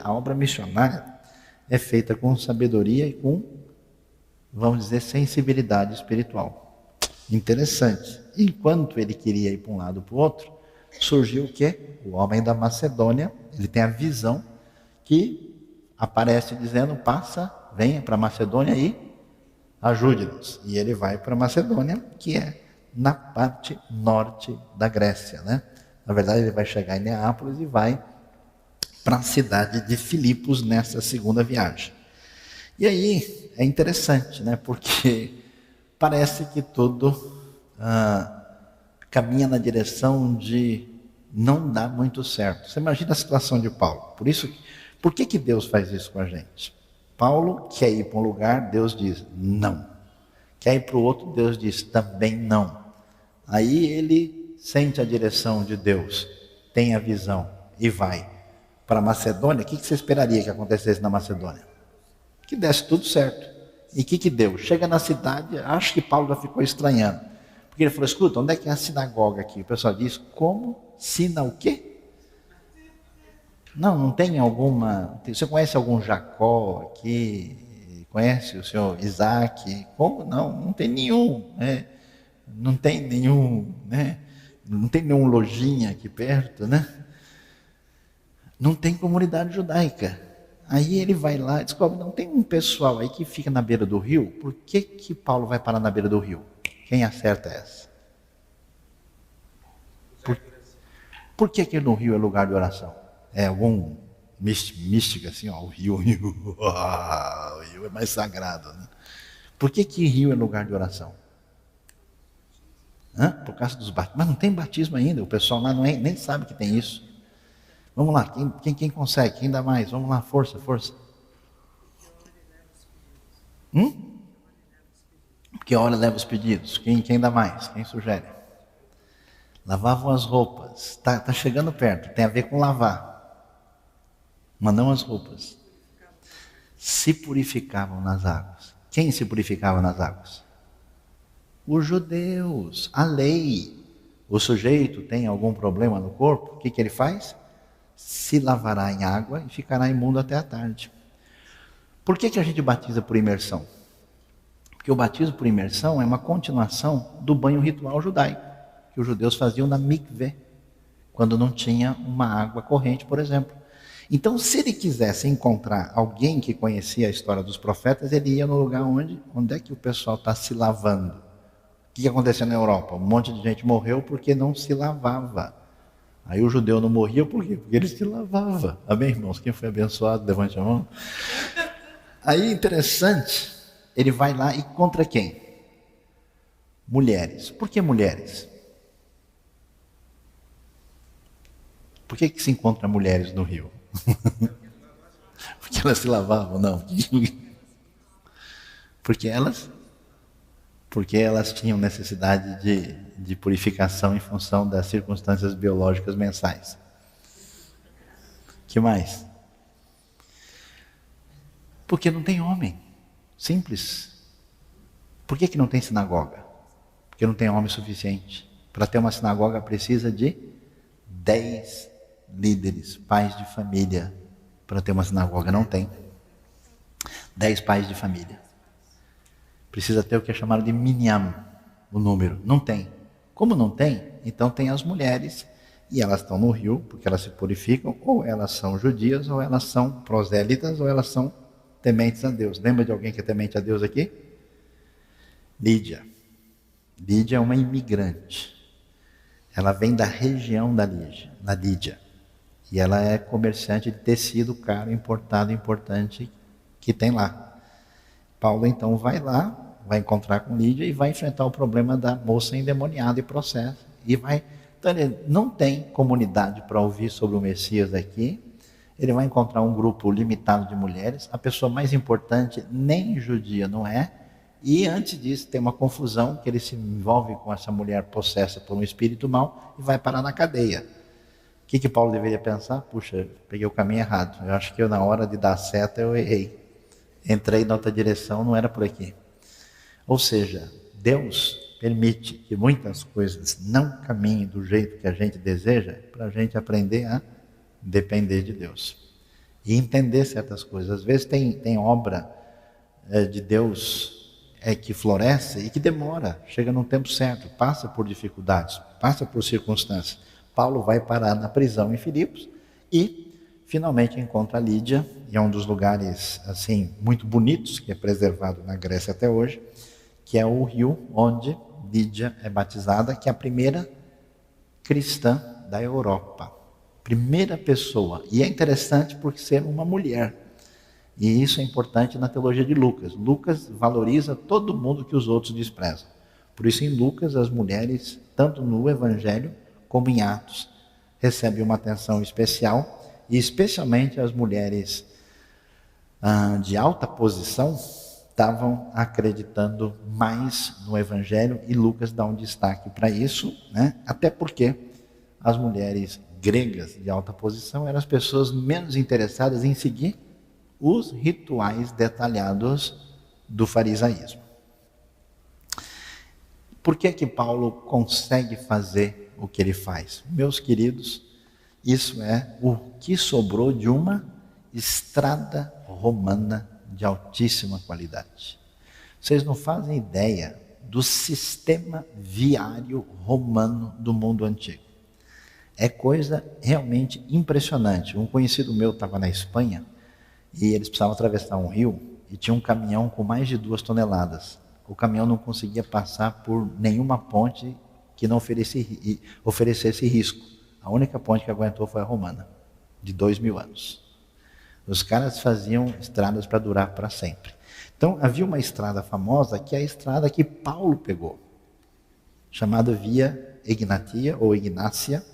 a obra missionária é feita com sabedoria e com, vamos dizer, sensibilidade espiritual. Interessante. Enquanto ele queria ir para um lado para o outro, surgiu o quê? O homem da Macedônia. Ele tem a visão que aparece dizendo, passa, venha para a Macedônia e ajude-nos. E ele vai para a Macedônia, que é na parte norte da Grécia, né? Na verdade, ele vai chegar em Neápolis e vai para a cidade de Filipos nessa segunda viagem. E aí é interessante, né? Porque parece que tudo caminha na direção de não dar muito certo. Você imagina a situação de Paulo. Por que Deus faz isso com a gente? Paulo quer ir para um lugar, Deus diz não. Quer ir para o outro, Deus diz também não. Aí ele sente a direção de Deus, tem a visão e vai para a Macedônia. O que você esperaria que acontecesse na Macedônia? Que desse tudo certo. E o que deu? Chega na cidade, acho que Paulo já ficou estranhando. Porque ele falou, escuta, onde é que é a sinagoga aqui? O pessoal diz, como? Sina o quê? Não tem alguma... Você conhece algum Jacó aqui? Conhece o senhor Isaac? Como? Não tem nenhum. Né? Não tem nenhum... Né? Não tem nenhum lojinha aqui perto, né? Não tem comunidade judaica. Aí ele vai lá e descobre, não tem um pessoal aí que fica na beira do rio. Por que Paulo vai parar na beira do rio? Quem acerta essa? Por que no rio é lugar de oração? É algum mística assim, ó, o rio é mais sagrado, né? Por que rio é lugar de oração? Por causa dos batismos. Mas não tem batismo ainda, o pessoal lá nem sabe que tem isso. Vamos lá, quem consegue, quem dá mais? Vamos lá, força. Porque a hora leva os pedidos. Quem dá mais? Quem sugere? Lavavam as roupas. Tá chegando perto, tem a ver com lavar. Mas não as roupas. Se purificavam nas águas. Quem se purificava nas águas? Os judeus, a lei. O sujeito tem algum problema no corpo, o que ele faz? Se lavará em água e ficará imundo até a tarde. Por que a gente batiza por imersão? Porque o batismo por imersão é uma continuação do banho ritual judaico, que os judeus faziam na mikveh, quando não tinha uma água corrente, por exemplo. Então, se ele quisesse encontrar alguém que conhecia a história dos profetas, ele ia no lugar onde é que o pessoal está se lavando. O que aconteceu na Europa? Um monte de gente morreu porque não se lavava. Aí o judeu não morria por quê? Porque ele se lavava. Amém, irmãos? Quem foi abençoado, levante a mão. Aí, interessante, ele vai lá e contra quem? Mulheres. Por que mulheres? Por que se encontra mulheres no rio? Porque elas se lavavam? Não. Porque elas tinham necessidade de purificação em função das circunstâncias biológicas mensais. Que mais? Porque não tem homem. Simples. Por que não tem sinagoga? Porque não tem homem suficiente. Para ter uma sinagoga precisa de 10 líderes, pais de família. Para ter uma sinagoga não tem. 10 pais de família. Precisa ter o que é chamado de minyan, o número. Não tem. Como não tem, então tem as mulheres, e elas estão no rio, porque elas se purificam, ou elas são judias, ou elas são prosélitas, ou elas são tementes a Deus. Lembra de alguém que é temente a Deus aqui? Lídia. Lídia é uma imigrante. Ela vem da região da Lídia. E ela é comerciante de tecido caro, importado, importante, que tem lá. Paulo então vai lá, vai encontrar com Lídia e vai enfrentar o problema da moça endemoniada e processo. Então ele não tem comunidade para ouvir sobre o Messias aqui. Ele vai encontrar um grupo limitado de mulheres. A pessoa mais importante nem judia não é. E antes disso tem uma confusão que ele se envolve com essa mulher possessa por um espírito mau e vai parar na cadeia. O que Paulo deveria pensar? Puxa, peguei o caminho errado. Eu acho que na hora de dar seta eu errei. Entrei na outra direção, não era por aqui. Ou seja, Deus permite que muitas coisas não caminhem do jeito que a gente deseja, para a gente aprender a depender de Deus. E entender certas coisas. Às vezes tem obra de Deus que floresce e que demora, chega no tempo certo, passa por dificuldades, passa por circunstâncias. Paulo vai parar na prisão em Filipos e finalmente encontra a Lídia, e é um dos lugares assim muito bonitos que é preservado na Grécia até hoje, que é o rio onde Lídia é batizada, que é a primeira cristã da Europa. Primeira pessoa. E é interessante por ser uma mulher. E isso é importante na teologia de Lucas. Lucas valoriza todo mundo que os outros desprezam. Por isso em Lucas as mulheres, tanto no Evangelho como em Atos, recebem uma atenção especial. E especialmente as mulheres de alta posição estavam acreditando mais no Evangelho, e Lucas dá um destaque para isso, né? Até porque as mulheres gregas de alta posição eram as pessoas menos interessadas em seguir os rituais detalhados do farisaísmo. Por que Paulo consegue fazer o que ele faz? Meus queridos, isso é o que sobrou de uma estrada romana de altíssima qualidade. Vocês não fazem ideia do sistema viário romano do mundo antigo. É coisa realmente impressionante. Um conhecido meu estava na Espanha e eles precisavam atravessar um rio e tinha um caminhão com mais de 2 toneladas. O caminhão não conseguia passar por nenhuma ponte que não oferecesse risco. A única ponte que aguentou foi a romana, de 2000 anos. Os caras faziam estradas para durar para sempre. Então havia uma estrada famosa, que é a estrada que Paulo pegou, chamada Via Egnatia ou Ignácia,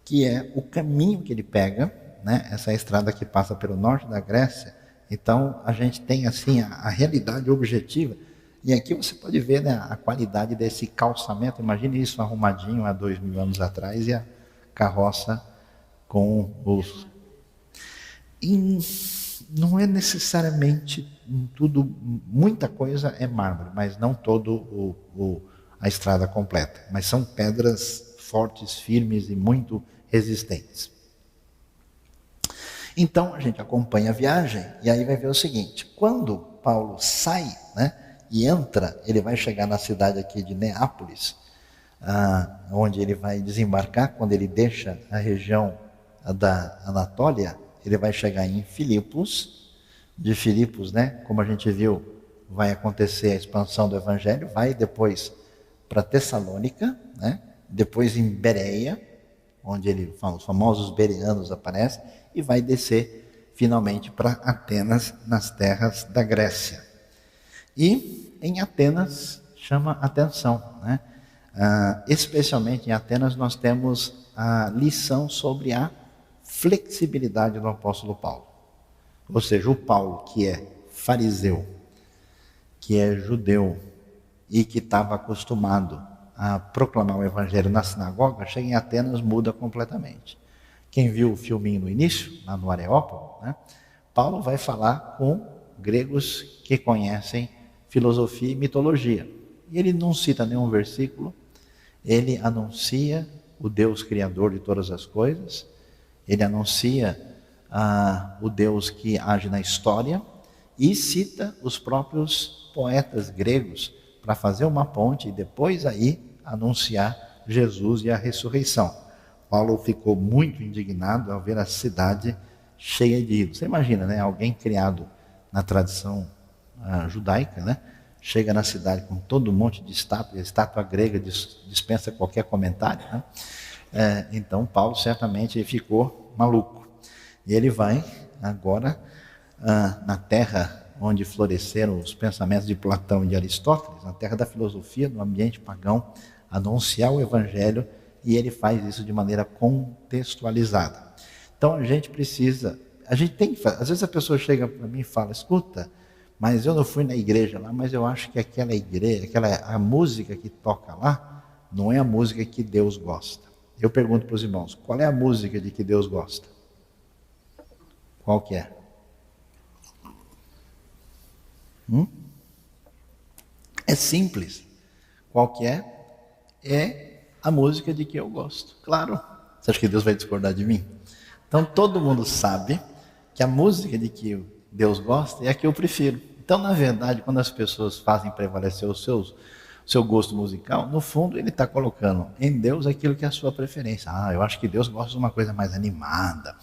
que é o caminho que ele pega, né? Essa estrada que passa pelo norte da Grécia. Então a gente tem assim a realidade objetiva. E aqui você pode ver, né, a qualidade desse calçamento. Imagine isso arrumadinho há 2000 anos atrás, e a carroça com os... E não é necessariamente tudo, muita coisa é mármore, mas não todo a estrada completa. Mas são pedras fortes, firmes e muito resistentes. Então a gente acompanha a viagem e aí vai ver o seguinte: quando Paulo sai, né, e entra, ele vai chegar na cidade aqui de Neápolis, onde ele vai desembarcar. Quando ele deixa a região da Anatólia, ele vai chegar em Filipos. De Filipos, né, como a gente viu, vai acontecer a expansão do Evangelho, vai depois para Tessalônica, né, depois em Bereia, onde os famosos bereanos aparecem, e vai descer finalmente para Atenas, nas terras da Grécia. E em Atenas chama atenção, né? Especialmente em Atenas nós temos a lição sobre a flexibilidade do apóstolo Paulo. Ou seja, o Paulo que é fariseu, que é judeu e que estava acostumado a proclamar o evangelho na sinagoga, chega em Atenas, muda completamente. Quem viu o filminho no início, lá no Areópago, né, Paulo vai falar com gregos que conhecem filosofia e mitologia. E ele não cita nenhum versículo, ele anuncia o Deus criador de todas as coisas, ele anuncia o Deus que age na história e cita os próprios poetas gregos para fazer uma ponte e depois aí anunciar Jesus e a ressurreição. Paulo ficou muito indignado ao ver a cidade cheia de ídolos. Você imagina, né? Alguém criado na tradição judaica, né? Chega na cidade com todo um monte de estátua, e a estátua grega dispensa qualquer comentário, né? Então Paulo certamente ficou maluco. E ele vai agora na terra onde floresceram os pensamentos de Platão e de Aristóteles, na terra da filosofia, no ambiente pagão, anunciar o evangelho. E ele faz isso de maneira contextualizada. Então a gente tem que fazer. Às vezes a pessoa chega para mim e fala: escuta, mas eu não fui na igreja lá, mas eu acho que aquela igreja, a música que toca lá, não é a música que Deus gosta. Eu pergunto para os irmãos: qual é a música de que Deus gosta? Qual que é? É simples. Qual que é? É a música de que eu gosto. Claro. Você acha que Deus vai discordar de mim? Então todo mundo sabe que a música de que Deus gosta é a que eu prefiro. Então, na verdade, quando as pessoas fazem prevalecer o seu gosto musical, no fundo ele está colocando em Deus aquilo que é a sua preferência. Eu acho que Deus gosta de uma coisa mais animada,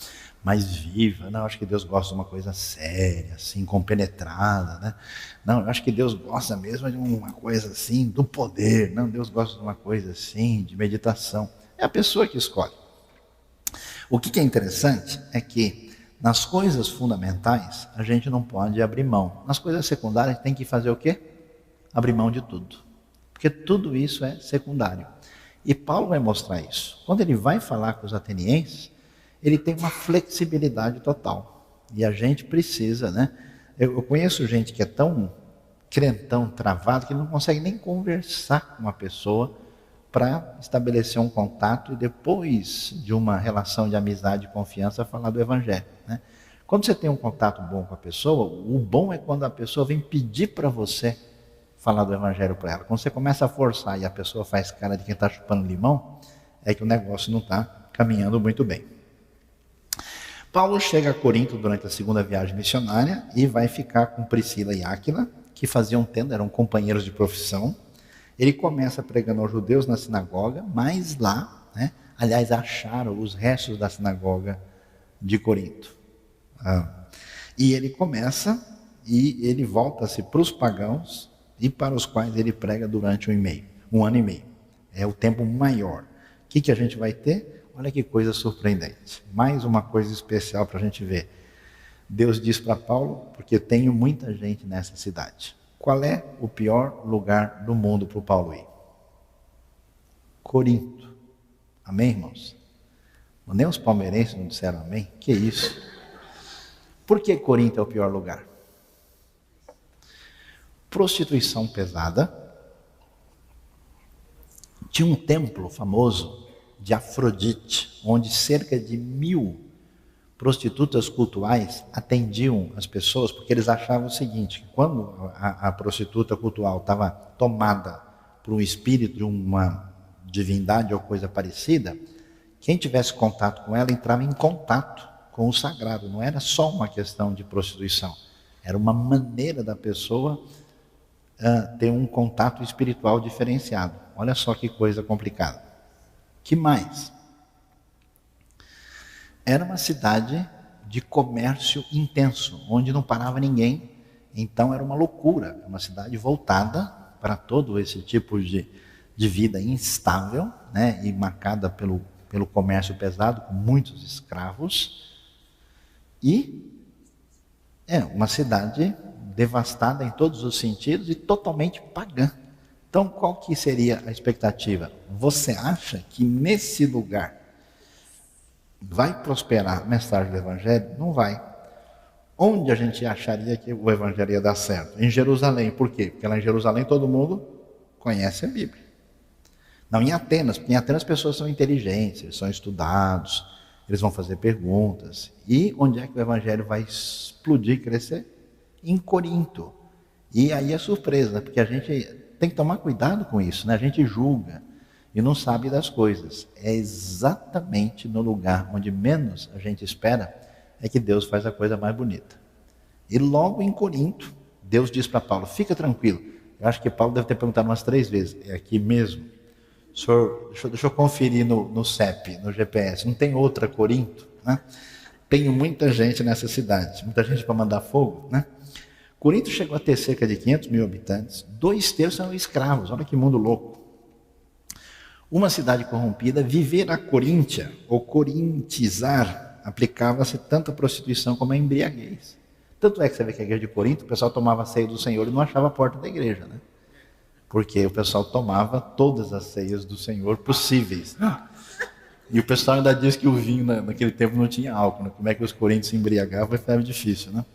mais viva. Não, eu acho que Deus gosta de uma coisa séria, assim, compenetrada, né? Não, eu acho que Deus gosta mesmo de uma coisa assim, do poder. Não, Deus gosta de uma coisa assim, de meditação. É a pessoa que escolhe. O que é interessante é que nas coisas fundamentais a gente não pode abrir mão. Nas coisas secundárias tem que fazer o quê? Abrir mão de tudo. Porque tudo isso é secundário. E Paulo vai mostrar isso. Quando ele vai falar com os atenienses, ele tem uma flexibilidade total. E a gente precisa, né? Eu conheço gente que é tão crentão, travado, que não consegue nem conversar com uma pessoa para estabelecer um contato e depois de uma relação de amizade e confiança falar do evangelho, né? Quando você tem um contato bom com a pessoa, o bom é quando a pessoa vem pedir para você falar do evangelho para ela. Quando você começa a forçar e a pessoa faz cara de quem está chupando limão, é que o negócio não está caminhando muito bem. Paulo chega a Corinto durante a segunda viagem missionária e vai ficar com Priscila e Áquila, que faziam tenda, eram companheiros de profissão. Ele começa pregando aos judeus na sinagoga, mas lá, né, aliás, acharam os restos da sinagoga de Corinto. E ele começa e ele volta-se para os pagãos e para os quais ele prega durante um ano e meio. É o tempo maior. O que a gente vai ter? Olha que coisa surpreendente. Mais uma coisa especial para a gente ver. Deus diz para Paulo: porque tenho muita gente nessa cidade. Qual é o pior lugar do mundo para o Paulo ir? Corinto. Amém, irmãos? Nem os palmeirenses não disseram amém? Que isso? Por que Corinto é o pior lugar? Prostituição pesada. Tinha um templo famoso de Afrodite, onde cerca de 1000 prostitutas cultuais atendiam as pessoas, porque eles achavam o seguinte: que quando a prostituta cultual estava tomada por um espírito de uma divindade ou coisa parecida, quem tivesse contato com ela entrava em contato com o sagrado. Não era só uma questão de prostituição, era uma maneira da pessoa ter um contato espiritual diferenciado. Olha só que coisa complicada. Que mais? Era uma cidade de comércio intenso, onde não parava ninguém. Então era uma loucura, uma cidade voltada para todo esse tipo de vida instável, né? E marcada pelo comércio pesado, com muitos escravos. E é uma cidade devastada em todos os sentidos e totalmente pagã. Então, qual que seria a expectativa? Você acha que nesse lugar vai prosperar a mensagem do Evangelho? Não vai. Onde a gente acharia que o Evangelho ia dar certo? Em Jerusalém. Por quê? Porque lá em Jerusalém todo mundo conhece a Bíblia. Não em Atenas, porque em Atenas as pessoas são inteligentes, eles são estudados, eles vão fazer perguntas. E onde é que o Evangelho vai explodir, crescer? Em Corinto. E aí é surpresa, porque a gente tem que tomar cuidado com isso, né? A gente julga e não sabe das coisas. É exatamente no lugar onde menos a gente espera é que Deus faz a coisa mais bonita. E logo em Corinto, Deus diz para Paulo, fica tranquilo. Eu acho que Paulo deve ter perguntado umas 3 vezes, é aqui mesmo? Senhor, deixa eu conferir no CEP, no GPS, não tem outra Corinto? Né? Tenho muita gente nessa cidade, muita gente para mandar fogo, né? Corinto chegou a ter cerca de 500 mil habitantes, 2/3 são escravos, olha que mundo louco. Uma cidade corrompida, viver a coríntia, ou corintizar, aplicava-se tanto a prostituição como a embriaguez. Tanto é que você vê que a igreja de Corinto, o pessoal tomava a ceia do Senhor e não achava a porta da igreja, né? Porque o pessoal tomava todas as ceias do Senhor possíveis. E o pessoal ainda diz que o vinho naquele tempo não tinha álcool, né? Como é que os coríntios se embriagavam, foi difícil, né?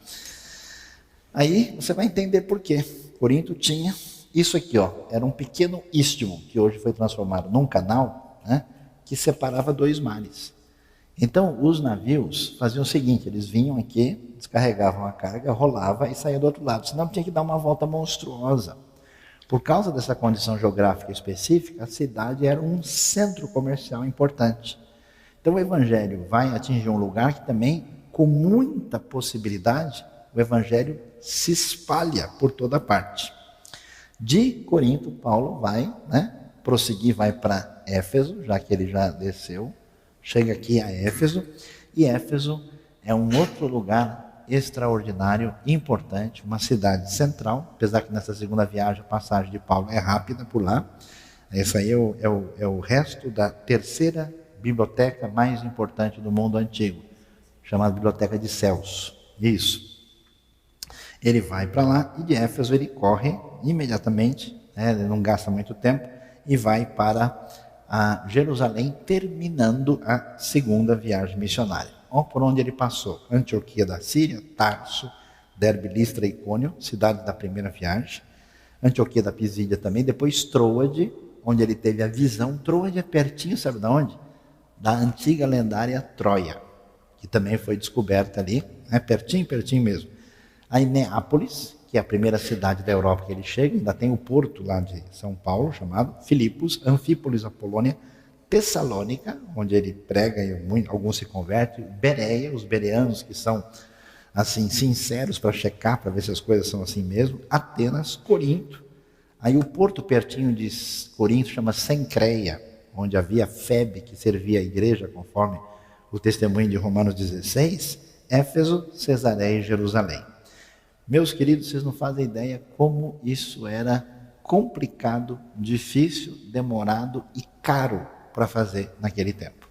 Aí você vai entender por quê. Corinto tinha isso aqui, ó, era um pequeno istmo, que hoje foi transformado num canal, né, que separava 2 mares. Então, os navios faziam o seguinte, eles vinham aqui, descarregavam a carga, rolava e saía do outro lado, senão tinha que dar uma volta monstruosa. Por causa dessa condição geográfica específica, a cidade era um centro comercial importante. Então, o Evangelho vai atingir um lugar que também, com muita possibilidade, o Evangelho se espalha por toda parte. De Corinto, Paulo vai, né, prosseguir, vai para Éfeso, já que ele já desceu, chega aqui a Éfeso, e Éfeso é um outro lugar extraordinário, importante, uma cidade central, apesar que nessa segunda viagem a passagem de Paulo é rápida por lá. Esse aí é o resto da terceira biblioteca mais importante do mundo antigo, chamada Biblioteca de Celso. Isso. Ele vai para lá e de Éfeso ele corre imediatamente, né, ele não gasta muito tempo, e vai para Jerusalém, terminando a segunda viagem missionária. Olha por onde ele passou: Antioquia da Síria, Tarso, Derbe, Listra e Icônio, cidades da primeira viagem. Antioquia da Pisídia também, depois Troade, onde ele teve a visão. Troade é pertinho, sabe de onde? Da antiga lendária Troia, que também foi descoberta ali, né, pertinho mesmo. Aí Neápolis, que é a primeira cidade da Europa que ele chega, ainda tem o porto lá de São Paulo, chamado Filipos, Anfípolis, a Polônia, Tessalônica, onde ele prega e alguns se convertem, Bereia, os bereanos que são assim sinceros para checar, para ver se as coisas são assim mesmo, Atenas, Corinto, aí o porto pertinho de Corinto chama Cencreia, onde havia Febe, que servia a igreja, conforme o testemunho de Romanos 16, Éfeso, Cesareia e Jerusalém. Meus queridos, vocês não fazem ideia como isso era complicado, difícil, demorado e caro para fazer naquele tempo.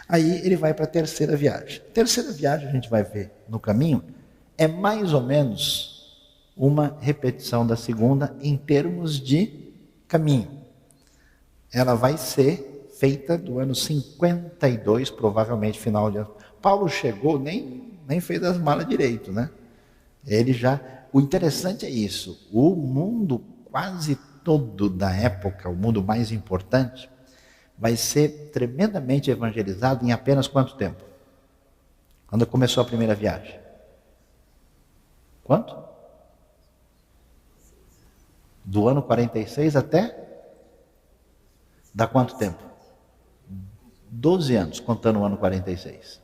Aí ele vai para a terceira viagem. Terceira viagem, a gente vai ver no caminho, é mais ou menos uma repetição da segunda em termos de caminho. Ela vai ser feita do ano 52, provavelmente final de ano. Paulo chegou, nem fez as malas direito, né? Ele já... O interessante é isso, o mundo quase todo da época, o mundo mais importante, vai ser tremendamente evangelizado em apenas quanto tempo? Quando começou a primeira viagem? Quanto? Do ano 46 até? Dá quanto tempo? 12 anos, contando o ano 46.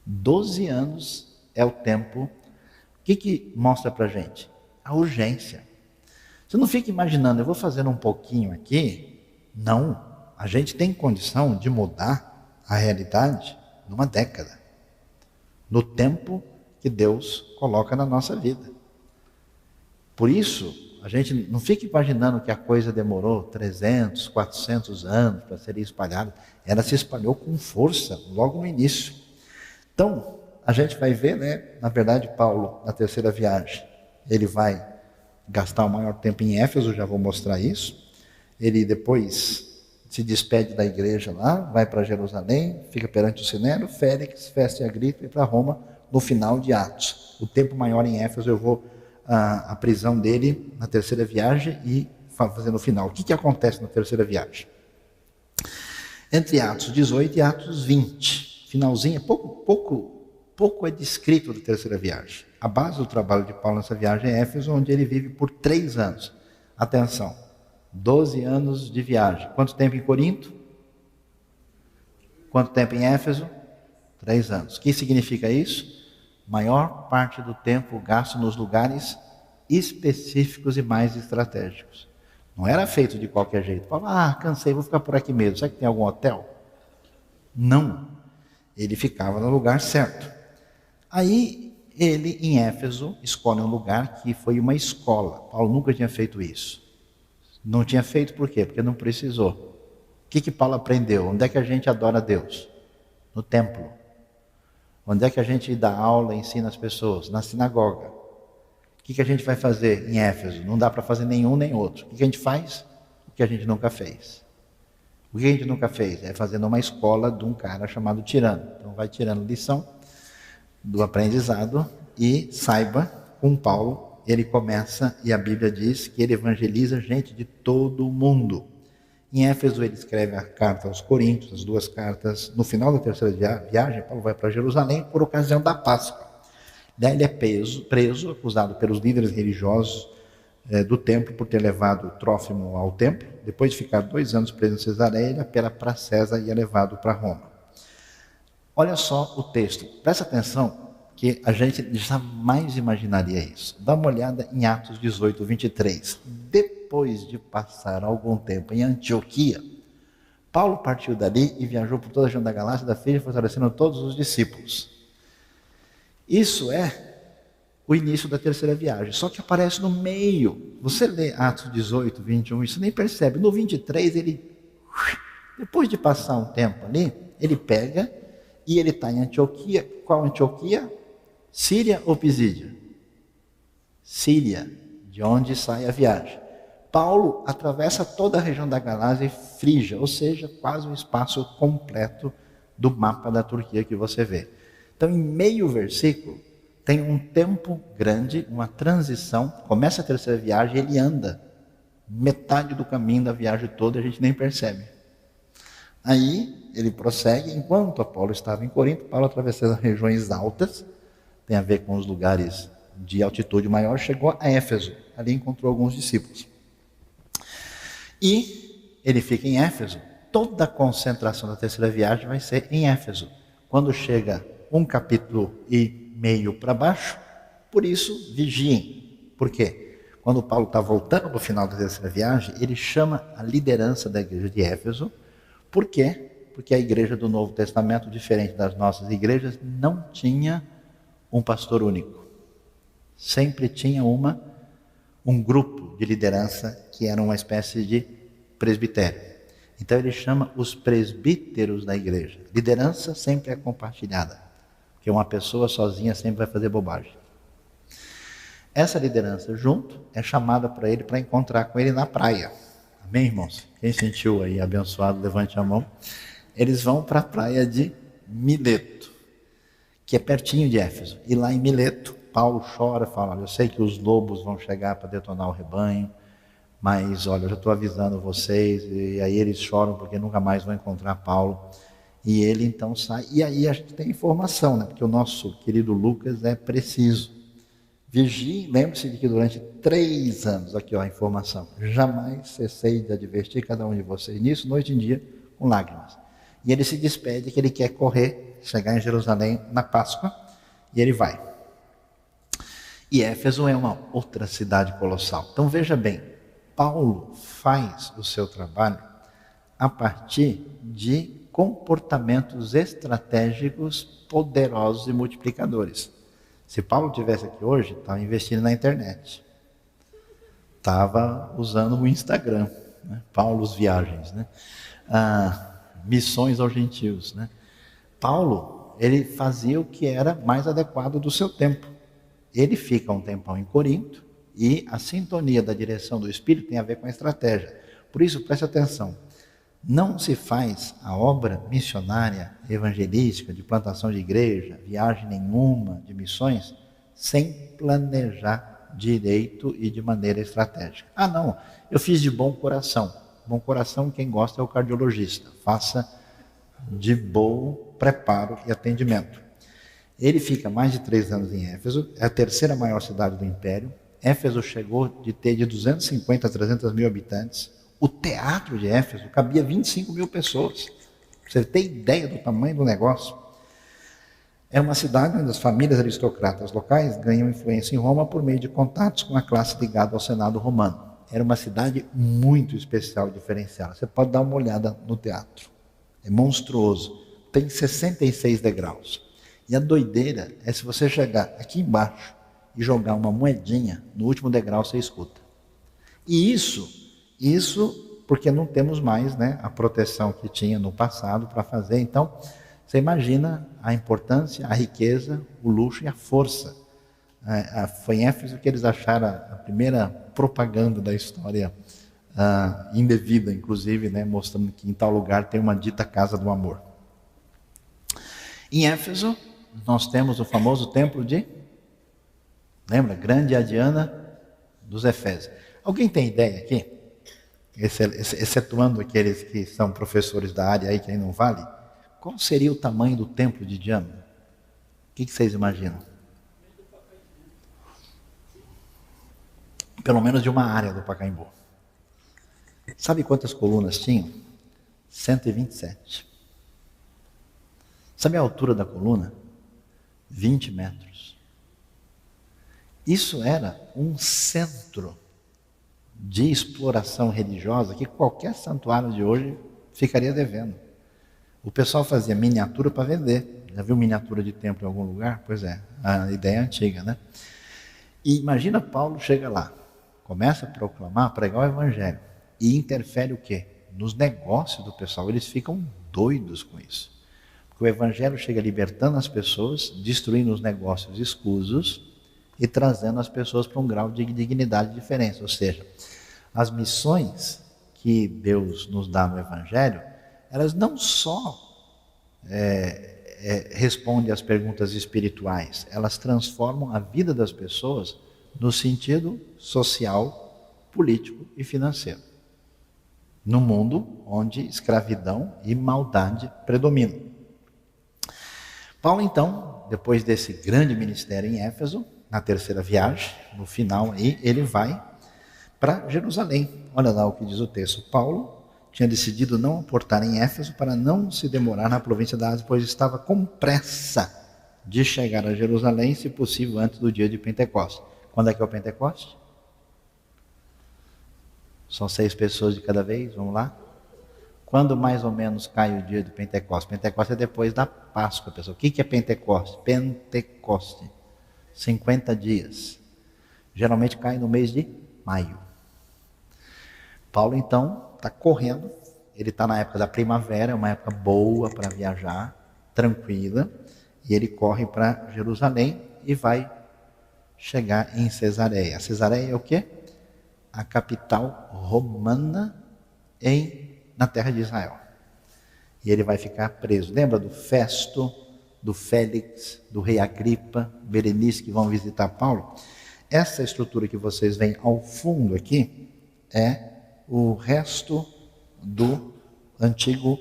12 anos é o tempo. O que mostra para a gente? A urgência. Você não fica imaginando, eu vou fazendo um pouquinho aqui. Não, a gente tem condição de mudar a realidade numa década. No tempo que Deus coloca na nossa vida. Por isso, a gente não fica imaginando que a coisa demorou 300, 400 anos para ser espalhada. Ela se espalhou com força logo no início. Então, a gente vai ver, né? Na verdade, Paulo, na terceira viagem, ele vai gastar o maior tempo em Éfeso, já vou mostrar isso. Ele depois se despede da igreja lá, vai para Jerusalém, fica perante o Sinédrio, Félix, Festo e Agripa e para Roma no final de Atos. O tempo maior em Éfeso, eu vou a prisão dele na terceira viagem e fazer no final. O que acontece na terceira viagem? Entre Atos 18 e Atos 20, finalzinho, pouco é descrito da terceira viagem. A base do trabalho de Paulo nessa viagem é Éfeso, onde ele vive por 3 anos. Atenção, 12 anos de viagem. Quanto tempo em Corinto? Quanto tempo em Éfeso? 3 anos. O que significa isso? Maior parte do tempo gasto nos lugares específicos e mais estratégicos. Não era feito de qualquer jeito. Paulo, cansei, vou ficar por aqui mesmo. Será que tem algum hotel? Não. Ele ficava no lugar certo. Aí, ele, em Éfeso, escolhe um lugar que foi uma escola. Paulo nunca tinha feito isso. Não tinha feito por quê? Porque não precisou. O que Paulo aprendeu? Onde é que a gente adora a Deus? No templo. Onde é que a gente dá aula e ensina as pessoas? Na sinagoga. O que a gente vai fazer em Éfeso? Não dá para fazer nenhum nem outro. O que a gente faz? O que a gente nunca fez. O que a gente nunca fez? É fazer numa escola de um cara chamado Tirano. Então vai tirando lição do aprendizado e saiba, com Paulo, ele começa, e a Bíblia diz que ele evangeliza gente de todo o mundo. Em Éfeso ele escreve a carta aos Coríntios, as 2 cartas. No final da terceira viagem, Paulo vai para Jerusalém por ocasião da Páscoa. Daí ele é preso, acusado pelos líderes religiosos do templo por ter levado Trófimo ao templo. Depois de ficar 2 anos preso em Cesareia, ele apela para César e é levado para Roma. Olha só o texto, presta atenção que a gente jamais imaginaria isso. Dá uma olhada em Atos 18, 23. Depois de passar algum tempo em Antioquia, Paulo partiu dali e viajou por toda a região da Galácia, da Frígia, fortalecendo todos os discípulos. Isso é o início da terceira viagem, só que aparece no meio. Você lê Atos 18, 21, isso nem percebe. No 23, depois de passar um tempo ali, ele pega e ele está em Antioquia. Qual Antioquia? Síria ou Pisídia? Síria, de onde sai a viagem. Paulo atravessa toda a região da Galácia e Frígia, ou seja, quase o espaço completo do mapa da Turquia que você vê. Então, em meio versículo, tem um tempo grande, uma transição. Começa a terceira viagem, ele anda metade do caminho da viagem toda, a gente nem percebe. Aí, ele prossegue, enquanto Apolo estava em Corinto, Paulo atravessando as regiões altas, tem a ver com os lugares de altitude maior, chegou a Éfeso, ali encontrou alguns discípulos. E ele fica em Éfeso, toda a concentração da terceira viagem vai ser em Éfeso. Quando chega 1 capítulo e meio para baixo, por isso vigiem. Por quê? Quando Paulo está voltando no final da terceira viagem, ele chama a liderança da igreja de Éfeso. Por quê? Porque a igreja do Novo Testamento, diferente das nossas igrejas, não tinha um pastor único. Sempre tinha um grupo de liderança que era uma espécie de presbitério. Então ele chama os presbíteros da igreja. Liderança sempre é compartilhada, porque uma pessoa sozinha sempre vai fazer bobagem. Essa liderança junto é chamada para ele para encontrar com ele na praia. Amém, irmãos? Quem sentiu aí abençoado, levante a mão. Eles vão para a praia de Mileto, que é pertinho de Éfeso. E lá em Mileto, Paulo chora, fala, eu sei que os lobos vão chegar para detonar o rebanho, mas olha, eu já estou avisando vocês. E aí eles choram porque nunca mais vão encontrar Paulo. E ele então sai. E aí a gente tem informação, né? Porque o nosso querido Lucas é preciso. Vigie, lembre-se de que durante 3 anos, aqui ó, a informação, jamais cessei de advertir cada um de vocês nisso, noite e dia, com lágrimas. E ele se despede que ele quer correr, chegar em Jerusalém na Páscoa, e ele vai. E Éfeso é uma outra cidade colossal. Então veja bem, Paulo faz o seu trabalho a partir de comportamentos estratégicos poderosos e multiplicadores. Se Paulo estivesse aqui hoje, estava investindo na internet. Estava usando o Instagram, né? Paulo's Viagens, né? Missões aos gentios, né? Paulo, ele fazia o que era mais adequado do seu tempo. Ele fica um tempão em Corinto e a sintonia da direção do Espírito tem a ver com a estratégia. Por isso, preste atenção. Não se faz a obra missionária, evangelística, de plantação de igreja, viagem nenhuma, de missões, sem planejar direito e de maneira estratégica. Ah, não, eu fiz de bom coração. Bom coração, quem gosta é o cardiologista. Faça de bom preparo e atendimento. Ele fica mais de 3 anos em Éfeso, é a terceira maior cidade do Império. Éfeso chegou de ter de 250 a 300 mil habitantes. O teatro de Éfeso cabia 25 mil pessoas. Você tem ideia do tamanho do negócio? É uma cidade onde as famílias aristocratas locais ganham influência em Roma por meio de contatos com a classe ligada ao Senado romano. Era uma cidade muito especial e diferenciada. Você pode dar uma olhada no teatro. É monstruoso. Tem 66 degraus. E a doideira é se você chegar aqui embaixo e jogar uma moedinha, no último degrau você escuta. E isso porque não temos mais, né, a proteção que tinha no passado para fazer. Então, você imagina a importância, a riqueza, o luxo e a força. Foi em Éfeso que eles acharam a primeira propaganda da história indevida, inclusive, né, mostrando que em tal lugar tem uma dita casa do amor. Em Éfeso, nós temos o famoso templo lembra? Grande a Diana dos Efésios. Alguém tem ideia aqui? Excetuando aqueles que são professores da área aí, que aí não vale, qual seria o tamanho do templo de Diana? O que vocês imaginam? Pelo menos de uma área do Pacaembu. Sabe quantas colunas tinham? 127. Sabe a altura da coluna? 20 metros. Isso era um centro de exploração religiosa que qualquer santuário de hoje ficaria devendo. O pessoal fazia miniatura para vender. Já viu miniatura de templo em algum lugar? Pois é, a ideia é antiga, né? E imagina Paulo chega lá, começa a proclamar, pregar o evangelho e interfere o quê? Nos negócios do pessoal. Eles ficam doidos com isso. Porque o evangelho chega libertando as pessoas, destruindo os negócios escusos e trazendo as pessoas para um grau de dignidade diferente. Ou seja, as missões que Deus nos dá no Evangelho, elas não só respondem às perguntas espirituais, elas transformam a vida das pessoas no sentido social, político e financeiro. No mundo onde escravidão e maldade predominam. Paulo, então, depois desse grande ministério em Éfeso, na terceira viagem, no final aí, ele vai para Jerusalém. Olha lá o que diz o texto. Paulo tinha decidido não aportar em Éfeso para não se demorar na província da Ásia, pois estava com pressa de chegar a Jerusalém, se possível, antes do dia de Pentecostes. Quando é que é o Pentecostes? São 6 pessoas de cada vez, vamos lá? Quando mais ou menos cai o dia do Pentecostes? Pentecostes é depois da Páscoa, pessoal. O que é Pentecostes? Pentecoste. 50 dias. Geralmente cai no mês de maio. Paulo, então, está correndo. Ele está na época da primavera, é uma época boa para viajar, tranquila. E ele corre para Jerusalém e vai chegar em Cesareia. Cesareia é o quê? A capital romana na terra de Israel. E ele vai ficar preso. Lembra do Festo, do Félix, do rei Agripa, Berenice, que vão visitar Paulo? Essa estrutura que vocês veem ao fundo aqui é o resto do antigo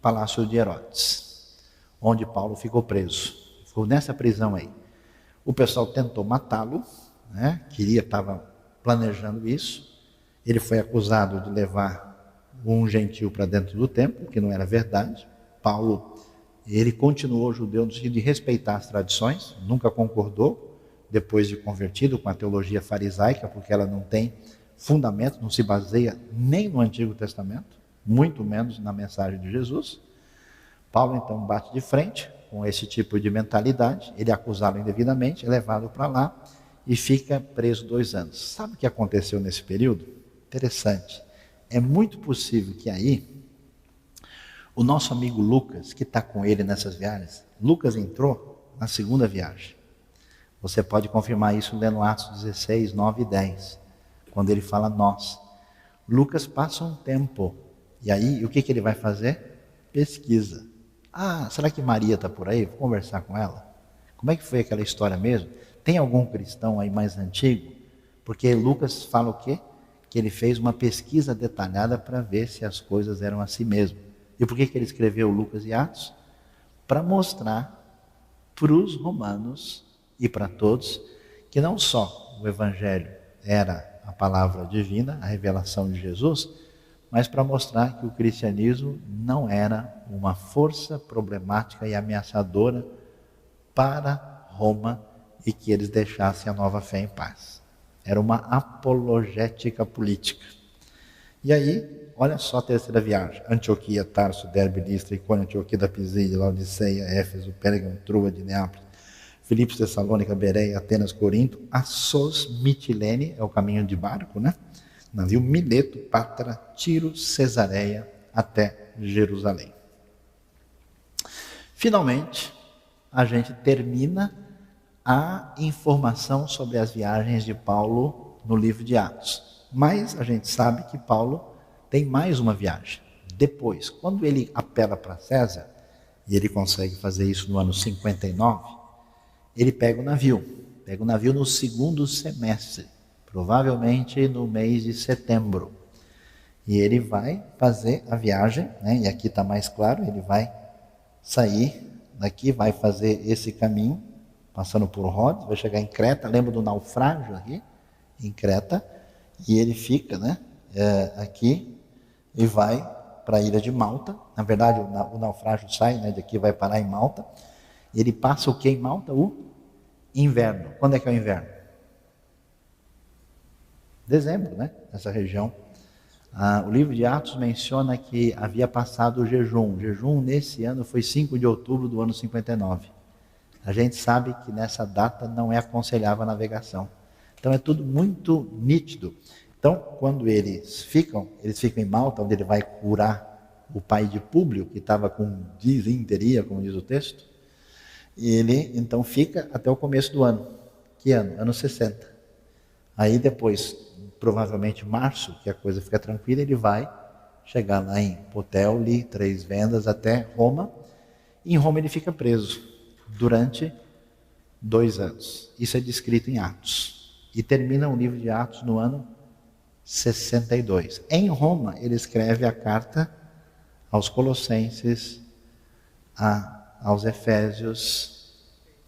palácio de Herodes, onde Paulo ficou preso. Ficou nessa prisão aí. O pessoal tentou matá-lo, né? Estava planejando isso. Ele foi acusado de levar um gentil para dentro do templo, que não era verdade. Paulo, ele continuou judeu no sentido de respeitar as tradições, nunca concordou, depois de convertido, com a teologia farisaica, porque ela não tem fundamento, não se baseia nem no Antigo Testamento, muito menos na mensagem de Jesus. Paulo então bate de frente com esse tipo de mentalidade, ele é acusado indevidamente, é levado para lá e fica preso 2 anos. Sabe o que aconteceu nesse período? Interessante. É muito possível que aí, o nosso amigo Lucas, que está com ele nessas viagens, Lucas entrou na segunda viagem. Você pode confirmar isso lendo Atos 16, 9 e 10, quando ele fala nós. Lucas passa um tempo, e aí o que ele vai fazer? Pesquisa. Será que Maria está por aí? Vou conversar com ela. Como é que foi aquela história mesmo? Tem algum cristão aí mais antigo? Porque Lucas fala o quê? Que ele fez uma pesquisa detalhada para ver se as coisas eram assim mesmo. E por que ele escreveu Lucas e Atos? Para mostrar para os romanos e para todos que não só o Evangelho era a palavra divina, a revelação de Jesus, mas para mostrar que o cristianismo não era uma força problemática e ameaçadora para Roma e que eles deixassem a nova fé em paz. Era uma apologética política. E aí, olha só a terceira viagem: Antioquia, Tarso, Derbe, Listra, Icônio, Antioquia da Pisídia, Laodiceia, Éfeso, Pérgamo, Troade, Neápolis, Filipos, Tessalônica, Bereia, Atenas, Corinto, Assos, Mitilene, é o caminho de barco, né? Navio Mileto, Pátara, Tiro, Cesareia, até Jerusalém. Finalmente, a gente termina a informação sobre as viagens de Paulo no livro de Atos. Mas a gente sabe que Paulo tem mais uma viagem. Depois, quando ele apela para César, e ele consegue fazer isso no ano 59, ele pega o navio no segundo semestre, provavelmente no mês de setembro. E ele vai fazer a viagem, né? E aqui está mais claro, ele vai sair daqui, vai fazer esse caminho, passando por Rhodes, vai chegar em Creta. Lembra do naufrágio aqui? Em Creta. E ele fica, né, aqui e vai para a ilha de Malta. Na verdade, o naufrágio sai, né, daqui, vai parar em Malta. E ele passa o que em Malta? O inverno. Quando é que é o inverno? Dezembro, né? Nessa região. O livro de Atos menciona que havia passado o jejum. O jejum nesse ano foi 5 de outubro do ano 59. A gente sabe que nessa data não é aconselhável a navegação. Então é tudo muito nítido. Então, quando eles ficam em Malta, onde ele vai curar o pai de Públio, que estava com disenteria, como diz o texto, e ele então fica até o começo do ano. Que ano? Ano 60. Aí depois, provavelmente março, que a coisa fica tranquila, ele vai chegar lá em Puteoli, 3 Vendas, até Roma. E em Roma ele fica preso durante 2 anos. Isso é descrito em Atos. E termina o livro de Atos no ano 62. Em Roma, ele escreve a carta aos Colossenses, aos Efésios,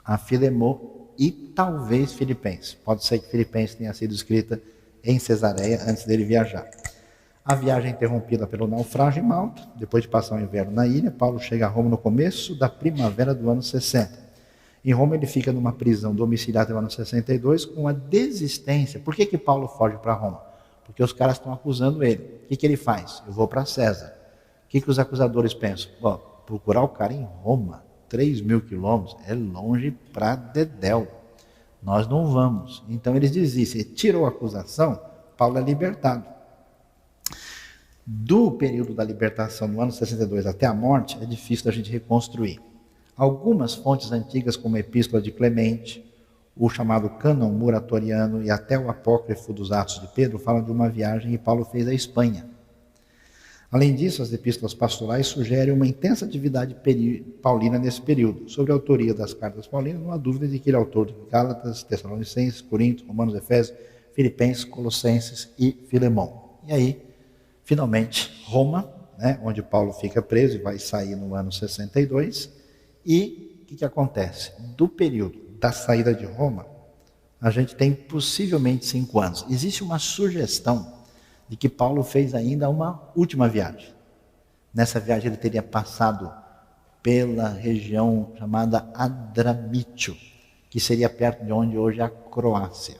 a Filemon e talvez Filipenses. Pode ser que Filipenses tenha sido escrita em Cesareia antes dele viajar. A viagem é interrompida pelo naufrágio em Malta. Depois de passar o inverno na ilha, Paulo chega a Roma no começo da primavera do ano 60. Em Roma ele fica numa prisão domiciliar até o ano 62 com a desistência. Por que Paulo foge para Roma? Porque os caras estão acusando ele. O que ele faz? Eu vou para César. O que os acusadores pensam? Bom, procurar o cara em Roma, 3.000 quilômetros, é longe para dedéu. Nós não vamos. Então eles desistem. Tirou a acusação, Paulo é libertado. Do período da libertação, no ano 62 até a morte, é difícil da gente reconstruir. Algumas fontes antigas, como a Epístola de Clemente, o chamado Cânon Muratoriano e até o Apócrifo dos Atos de Pedro, falam de uma viagem que Paulo fez à Espanha. Além disso, as epístolas pastorais sugerem uma intensa atividade paulina nesse período. Sobre a autoria das cartas paulinas, não há dúvida de que ele é autor de Gálatas, Tessalonicenses, Coríntios, Romanos, Efésios, Filipenses, Colossenses e Filemon. E aí, finalmente, Roma, né, onde Paulo fica preso e vai sair no ano 62. E o que acontece? Do período da saída de Roma, a gente tem possivelmente 5 anos. Existe uma sugestão de que Paulo fez ainda uma última viagem. Nessa viagem ele teria passado pela região chamada Adramítio, que seria perto de onde hoje é a Croácia.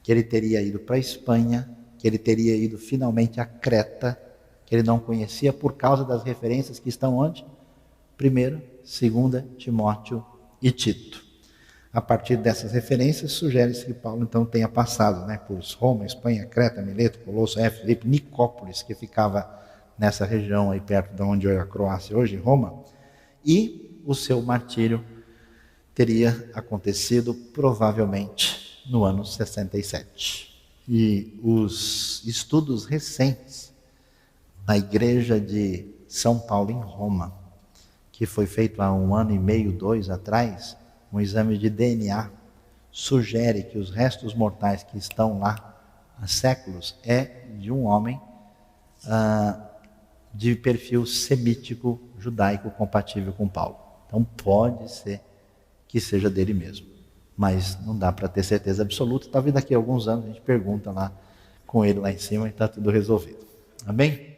Que ele teria ido para a Espanha, que ele teria ido finalmente a Creta, que ele não conhecia por causa das referências que estão onde? 1ª, 2ª Timóteo e Tito. A partir dessas referências, sugere-se que Paulo então tenha passado, por Roma, Espanha, Creta, Mileto, Colosso, Éfeso, Filipe, Nicópolis, que ficava nessa região aí perto de onde é a Croácia hoje, Roma, e o seu martírio teria acontecido provavelmente no ano 67. E os estudos recentes na igreja de São Paulo em Roma, que foi feito há 1 ano e meio, 2 atrás, um exame de DNA, sugere que os restos mortais que estão lá há séculos é de um homem de perfil semítico, judaico, compatível com Paulo. Então pode ser que seja dele mesmo, mas não dá para ter certeza absoluta. Talvez daqui a alguns anos a gente pergunta lá com ele lá em cima e está tudo resolvido. Amém?